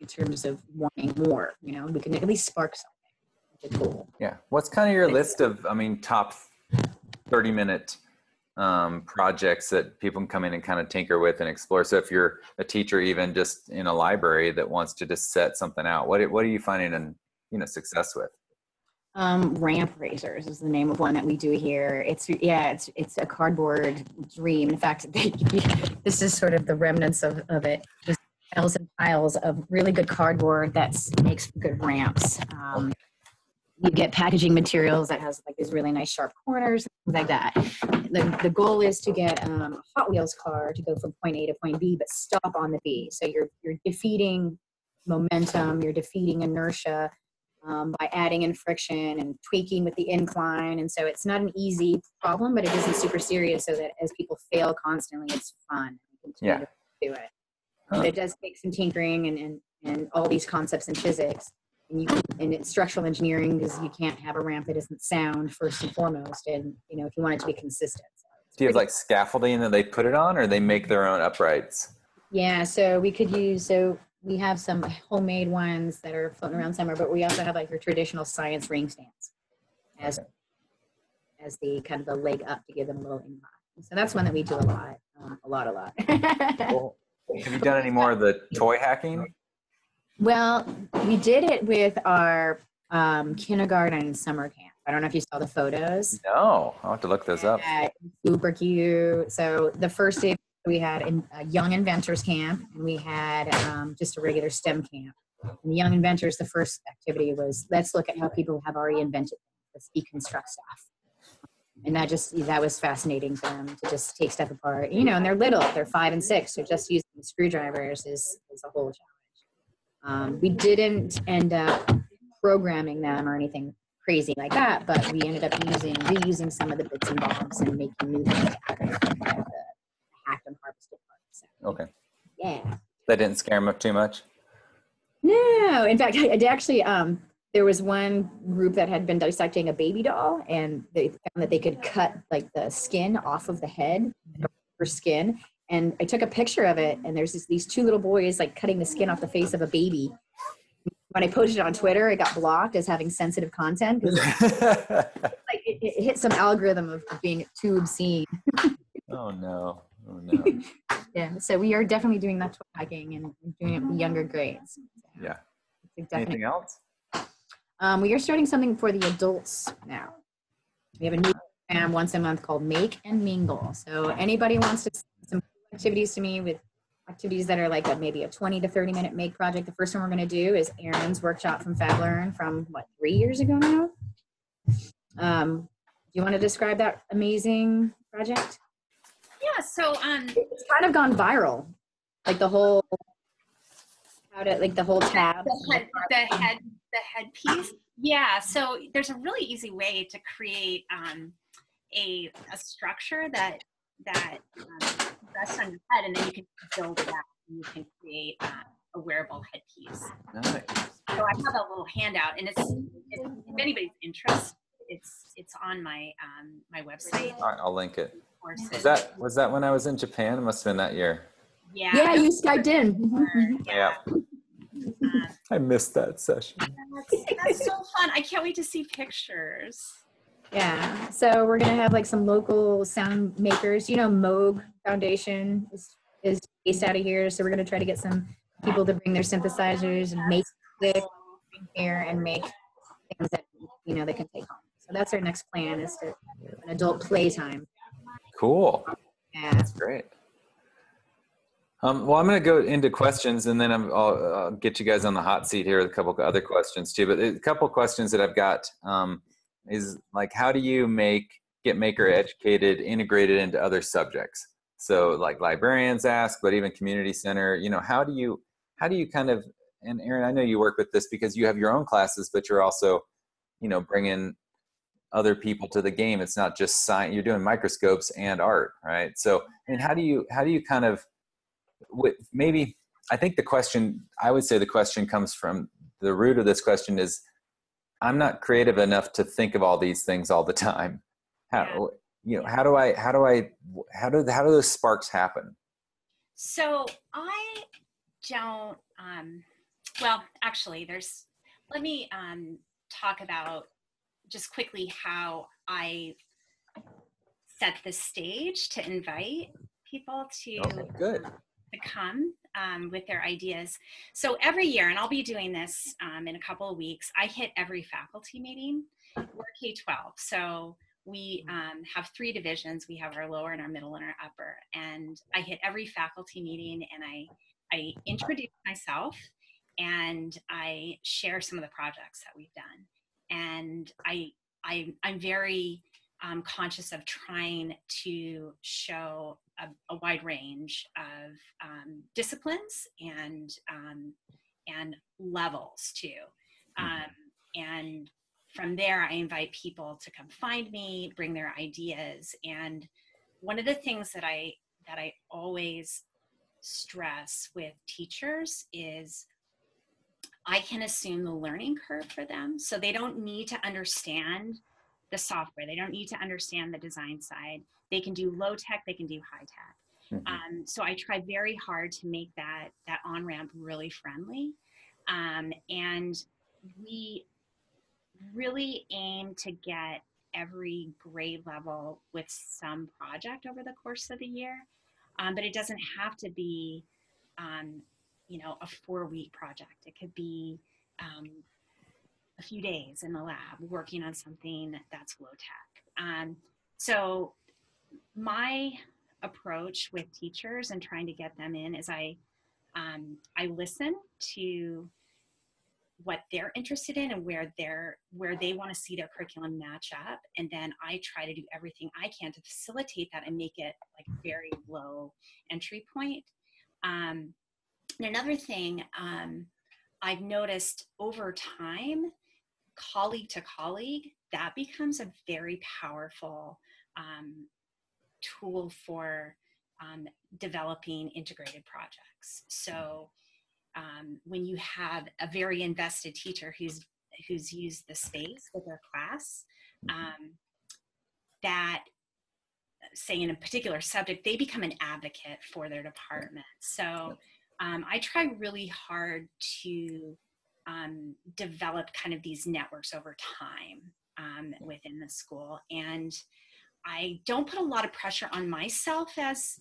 in terms of wanting more. We can at least spark something. Cool.
Yeah. What's kind of your list of, top 30-minute projects that people can come in and kind of tinker with and explore? So if you're a teacher, even just in a library that wants to just set something out, what are you finding success with?
Ramp racers is the name of one that we do here. It's a cardboard dream. In fact, this is sort of the remnants of it. Just piles and piles of really good cardboard that makes good ramps. You get packaging materials that has like these really nice sharp corners, things like that. The goal is to get a Hot Wheels car to go from point A to point B, but stop on the B. So you're defeating momentum, you're defeating inertia by adding in friction and tweaking with the incline. And so it's not an easy problem, but it isn't super serious, so that as people fail constantly, it's fun. You continue to do it. But it does take some tinkering and all these concepts in physics. And it's structural engineering, because you can't have a ramp that isn't sound first and foremost. And, if you want it to be consistent.
Do you have like scaffolding that they put it on, or they make their own uprights?
Yeah, so we have some homemade ones that are floating around somewhere, but we also have like your traditional science ring stands as the kind of the leg up to give them a little incline. So that's one that we do a lot.
Cool. Have you done any more of the toy hacking?
Well, we did it with our kindergarten summer camp. I don't know if you saw the photos.
No, I'll have to look those up.
Super cute. So the first day we had a Young Inventors camp, and we had just a regular STEM camp. And the Young Inventors, the first activity was, let's look at how people have already invented. Let's deconstruct stuff. And that was fascinating for them to just take stuff apart. And they're little, they're 5 and 6, so just using screwdrivers is a whole challenge. We didn't end up programming them or anything crazy like that, but we ended up reusing some of the bits and bobs and making new things out of the hacked and harvested parts. So,
okay.
Yeah.
That didn't scare them too much?
No. In fact, I actually, there was one group that had been dissecting a baby doll, and they found that they could cut like the skin off of the head, her skin. And I took a picture of it, and there's these 2 little boys like cutting the skin off the face of a baby. When I posted it on Twitter, it got blocked as having sensitive content, because like it hit some algorithm of being too obscene.
Oh no.
Yeah, so we are definitely doing that toy hacking and doing it with younger grades.
Yeah. Anything else?
We are starting something for the adults now. We have a new program once a month called Make and Mingle. So anybody wants to send some activities to me with activities that are like maybe a 20 to 30 minute make project. The first one we're going to do is Erin's workshop from FabLearn from 3 years ago now. Do you want to describe that amazing project?
Yeah, so
it's kind of gone viral, like the whole tab,
the headpiece. Yeah, so there's a really easy way to create a structure that rests on your head, and then you can build it out, and you can create a wearable headpiece.
Nice.
So I have a little handout, and if anybody's interested, it's on my my website.
All right, I'll link it. Was that when I was in Japan? It must have been that year.
Yeah.
Yeah, you Skyped in.
Yeah. I missed that session.
That's so fun. I can't wait to see pictures.
Yeah. So we're going to have like some local sound makers. Moog Foundation is based out of here. So we're going to try to get some people to bring their synthesizers and make music here and make things that, you know, they can take home. So that's our next plan, is to an adult playtime.
Cool.
Yeah.
That's great. Well, I'm going to go into questions, and then I'll get you guys on the hot seat here with a couple of other questions too. But a couple of questions that I've got is like, how do you get maker educated, integrated into other subjects? So like librarians ask, but even community center, you know, how do you kind of, and Erin, I know you work with this because you have your own classes, but you're also, you know, bringing other people to the game. It's not just science, you're doing microscopes and art, right? So, I mean, how do you kind of, maybe, I think I would say the question comes from, the root of this question is, I'm not creative enough to think of all these things all the time. How, you know, how do those sparks happen?
So I don't, well, actually let me talk about just quickly how I set the stage to invite people to come with their ideas. So every year, and I'll be doing this in a couple of weeks, I hit every faculty meeting. We're K-12, so we have 3 divisions. We have our lower and our middle and our upper. And I hit every faculty meeting, and I introduce myself, and I share some of the projects that we've done. And I'm very conscious of trying to show a wide range of disciplines and levels too. And from there, I invite people to come find me, bring their ideas. And one of the things that I always stress with teachers is I can assume the learning curve for them. So they don't need to understand the software. They don't need to understand the design side. They can do low tech, they can do high tech.
Mm-hmm.
So I try very hard to make that on-ramp really friendly. And we really aim to get every grade level with some project over the course of the year. But it doesn't have to be, you know, a 4-week project. It could be a few days in the lab working on something that's low tech. So my approach with teachers and trying to get them in is I listen to what they're interested in and where they want to see their curriculum match up, and then I try to do everything I can to facilitate that and make it like very low entry point. And another thing I've noticed over time, colleague to colleague, that becomes a very powerful tool for developing integrated projects. So when you have a very invested teacher who's used the space with their class, that say in a particular subject, they become an advocate for their department. So I try really hard to develop kind of these networks over time within the school. And I don't put a lot of pressure on myself as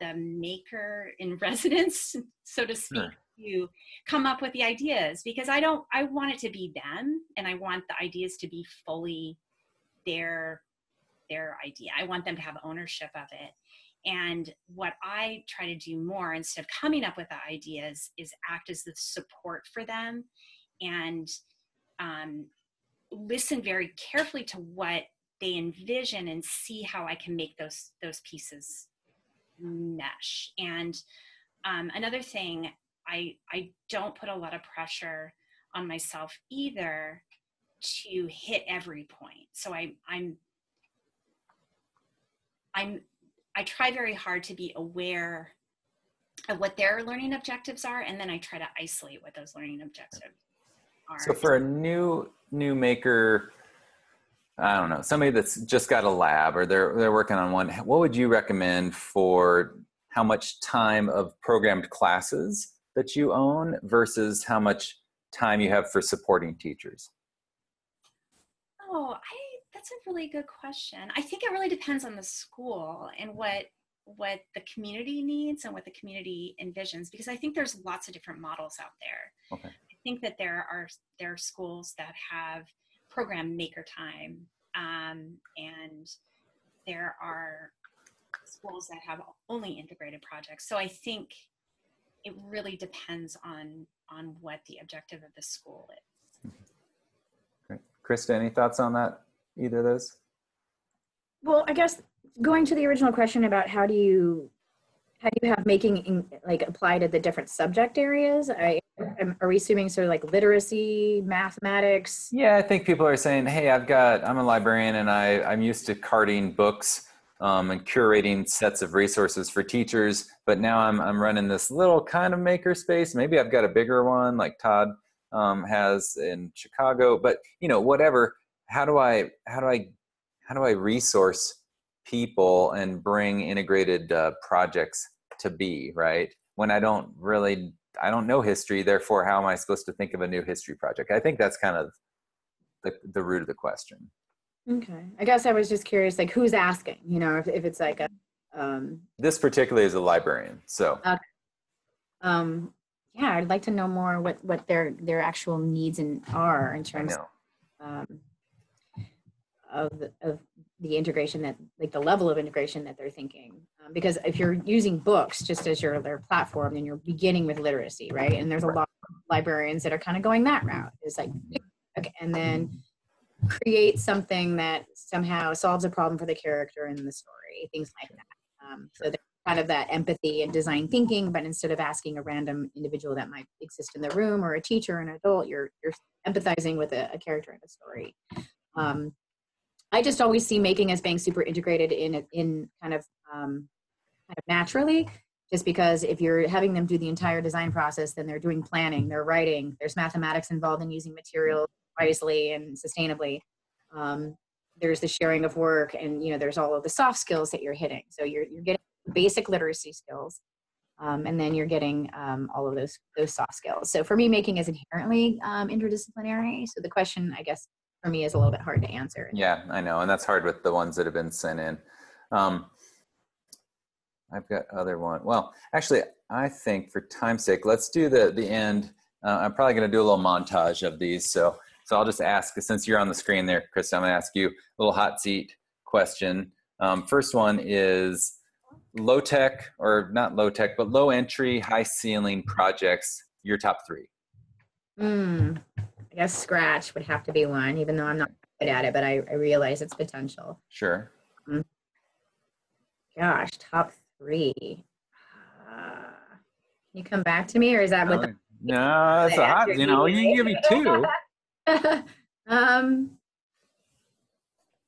the maker in residence, so to speak, to come up with the ideas, because I want it to be them, and I want the ideas to be fully their idea. I want them to have ownership of it. And what I try to do more, instead of coming up with the ideas, is act as the support for them and listen very carefully to what they envision and see how I can make those pieces mesh. And another thing, I don't put a lot of pressure on myself either to hit every point. So I try very hard to be aware of what their learning objectives are, and then I try to isolate what those learning objectives are.
So for a new maker, I don't know, somebody that's just got a lab or they're working on one, what would you recommend for how much time of programmed classes that you own versus how much time you have for supporting teachers?
Oh, that's a really good question. I think it really depends on the school and what the community needs and what the community envisions, because I think there's lots of different models out there.
Okay.
I think that there are schools that have program maker time, and there are schools that have only integrated projects. So I think it really depends on what the objective of the school is.
Great. Christa, any thoughts on that? Either of those?
Well, I guess going to the original question about how do you have making like apply to the different subject areas? Are we assuming sort of like literacy, mathematics?
Yeah, I think people are saying, hey, I'm a librarian and I'm used to carting books and curating sets of resources for teachers, but now I'm running this little kind of maker space. Maybe I've got a bigger one like Todd has in Chicago, but whatever. How do I resource people and bring integrated projects to be, right? When I don't know history, therefore how am I supposed to think of a new history project? I think that's kind of the root of the question.
Okay. I guess I was just curious, like who's asking, if it's like a
this particularly is a librarian, so
okay. Yeah, I'd like to know more what their actual needs are in terms of the integration, that like the level of integration that they're thinking, because if you're using books just as their platform, then you're beginning with literacy, right? And there's a lot of librarians that are kind of going that route. It's like, okay, and then create something that somehow solves a problem for the character in the story, things like that. So there's kind of that empathy and design thinking, but instead of asking a random individual that might exist in the room or a teacher or an adult, you're empathizing with a character in a story. I just always see making as being super integrated in kind of naturally, just because if you're having them do the entire design process, then they're doing planning, they're writing, there's mathematics involved in using materials wisely and sustainably. There's the sharing of work, and there's all of the soft skills that you're hitting. So you're getting basic literacy skills, and then you're getting all of those soft skills. So for me, making is inherently interdisciplinary. So the question, I guess, for me is a little bit hard to answer.
Yeah, I know. And that's hard with the ones that have been sent in. I've got other one. Well, actually, I think for time's sake, let's do the end. I'm probably going to do a little montage of these. So I'll just ask, since you're on the screen there, Christa, I'm going to ask you a little hot seat question. First one is low tech, or not low tech, but low entry, high ceiling projects, your top 3.
I guess Scratch would have to be one, even though I'm not good at it, but I realize its potential.
Sure.
Gosh, top 3. Can you come back to me, or is that what?
No, that's a hot. You can give me 2.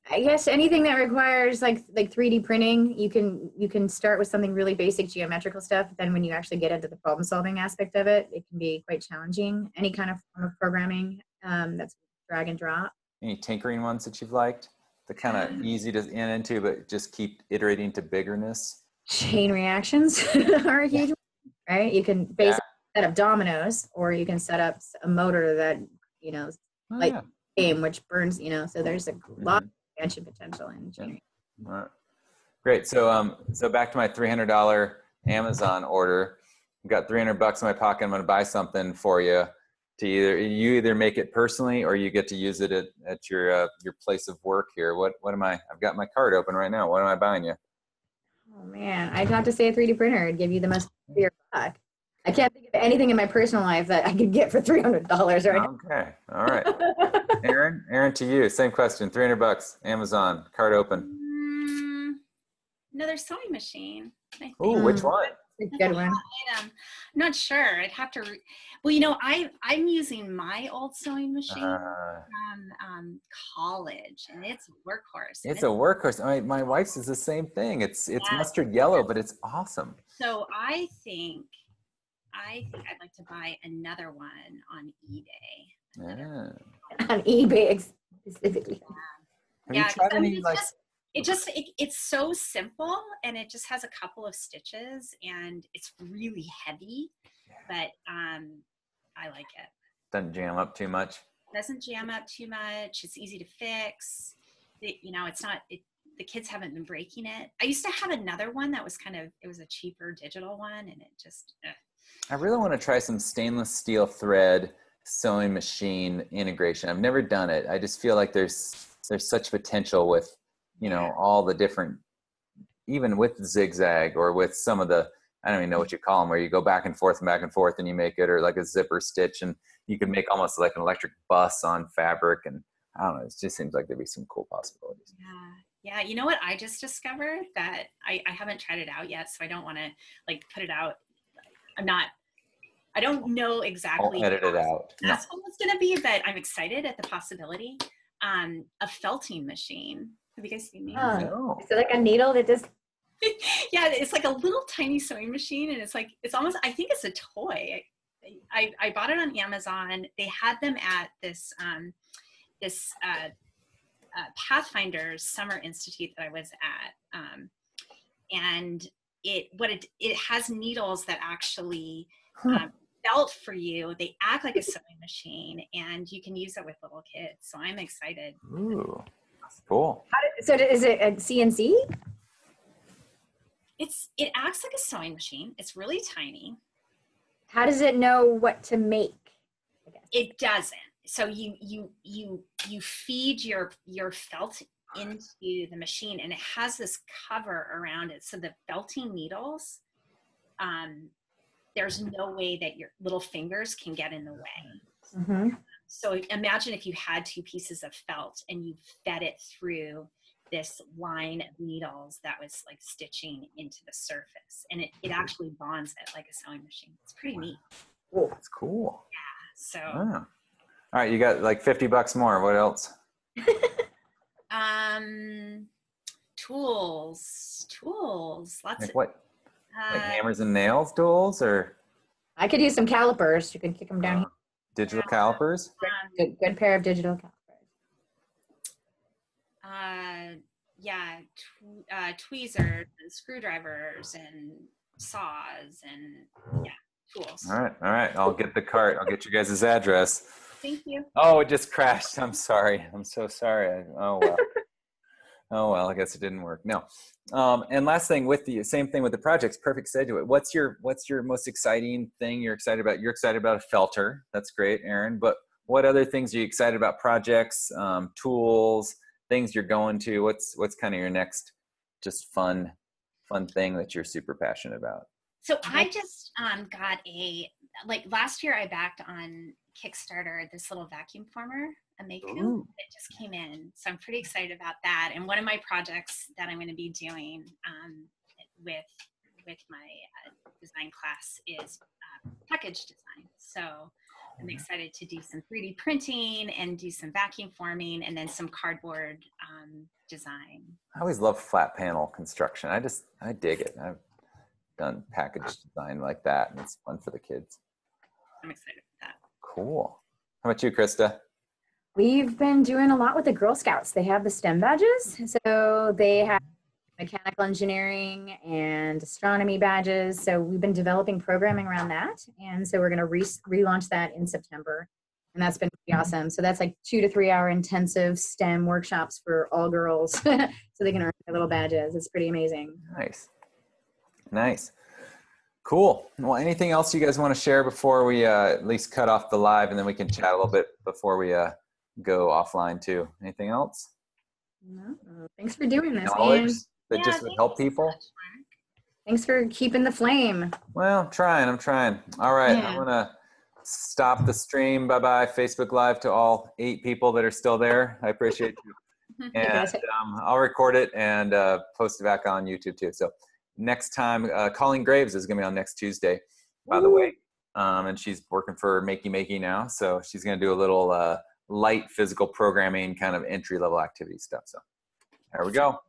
I guess anything that requires like 3D printing, you can start with something really basic geometrical stuff. Then when you actually get into the problem solving aspect of it, it can be quite challenging. Any kind of form of programming that's drag and drop.
Any tinkering ones that you've liked? The kind of easy to get into, but just keep iterating to biggerness.
Chain reactions are a huge one, right? You can basically set up dominoes, or you can set up a motor that game which burns. So there's a lot of expansion potential in chain.
All right. Great. So back to my $300 Amazon order. I've got $300 in my pocket. I'm going to buy something for you. You either make it personally, or you get to use it at your place of work here. What am I? I've got my card open right now. What am I buying you?
Oh man, I'd have to say a 3D printer. It'd give you the most for your buck. I can't think of anything in my personal life that I could get for $300 right now.
Okay. All right. Erin, to you, same question. $300, Amazon, card open.
Another sewing machine.
Oh, which one?
Good one.
I'm not sure. I'd have to. Well, I'm using my old sewing machine from college, and it's a workhorse.
It's a workhorse. My wife's is the same thing. It's mustard yellow, but it's awesome.
So I think I'd like to buy another one on eBay.
On eBay specifically.
Have you tried any
it's so simple, and it just has a couple of stitches, and it's really heavy, but I like it.
Doesn't jam up too much.
Doesn't jam up too much. It's easy to fix. It's not. the kids haven't been breaking it. I used to have another one that was it was a cheaper digital one, and it just,
I really want to try some stainless steel thread sewing machine integration. I've never done it. I just feel like there's such potential with, you know, all the different, even with zigzag or with some of the, I don't even know what you call them, where you go back and forth and you make it, or like a zipper stitch, and you can make almost like an electric bus on fabric. And I don't know, it just seems like there'd be some cool possibilities.
Yeah. You know what I just discovered that I haven't tried it out yet, so I don't want to like put it out. I don't know exactly.
I'll edit it out.
That's what it's going to be, but I'm excited at the possibility. A felting machine. Have you guys seen these?
No.
Is it like a needle that just?
Yeah, it's like a little tiny sewing machine, and it's almost, I think it's a toy. I bought it on Amazon. They had them at this Pathfinder's Summer Institute that I was at, and it has needles that actually felt for you. They act like a sewing machine, and you can use it with little kids. So I'm excited.
Ooh, that's cool.
So is it a CNC?
It acts like a sewing machine. It's really tiny.
How does it know what to make?
It doesn't. So you feed your felt into the machine, and it has this cover around it. So the felting needles, there's no way that your little fingers can get in the way.
Mm-hmm.
So imagine if you had two pieces of felt and you fed it through this line of needles that was like stitching into the surface, and it actually bonds it like a sewing machine. It's pretty neat.
Oh, that's cool.
Yeah. So.
Wow. All right, you got like $50 more. What else?
Tools. Lots
Like
of
what? Like hammers and nails tools, or
I could use some calipers. You can kick them down.
digital calipers?
Good pair of digital calipers.
Tweezers and screwdrivers and saws and tools.
All right. I'll get the cart. I'll get you guys' address.
Thank you.
Oh, it just crashed. I'm sorry. I'm so sorry. Oh, well. Oh, well, I guess it didn't work. No. And last thing, with the same thing with the projects, perfect segue. What's your most exciting thing you're excited about? You're excited about a felter. That's great, Erin. But what other things are you excited about? Projects, tools, things you're going to? What's kind of your next just fun thing that you're super passionate about?
So I just got last year I backed on Kickstarter this little vacuum former, a Maku. It just came in. So I'm pretty excited about that. And one of my projects that I'm going to be doing with my design class is package design. So I'm excited to do some 3D printing and do some vacuum forming and then some cardboard design.
I always love flat panel construction. I dig it. I've done package design like that, and it's fun for the kids.
I'm excited for that.
Cool. How about you, Christa?
We've been doing a lot with the Girl Scouts. They have the STEM badges. So they have mechanical engineering and astronomy badges. So we've been developing programming around that. And so we're going to relaunch that in September. And that's been pretty awesome. So that's like 2 to 3 hour intensive STEM workshops for all girls so they can earn their little badges. It's pretty amazing.
Nice. Cool. Well, anything else you guys want to share before we at least cut off the live, and then we can chat a little bit before we go offline too? Anything else?
No. Thanks for doing this,
Knowledge
Ian.
that just would help people?
Thanks for keeping the flame.
Well, I'm trying. All right.
Yeah.
I'm going to stop the stream. Bye-bye. Facebook Live to all 8 people that are still there. I appreciate you. And I'll record it and post it back on YouTube too. So next time, Colleen Graves is going to be on next Tuesday, by the way. And she's working for Makey now. So she's going to do a little light physical programming kind of entry-level activity stuff. So there we go.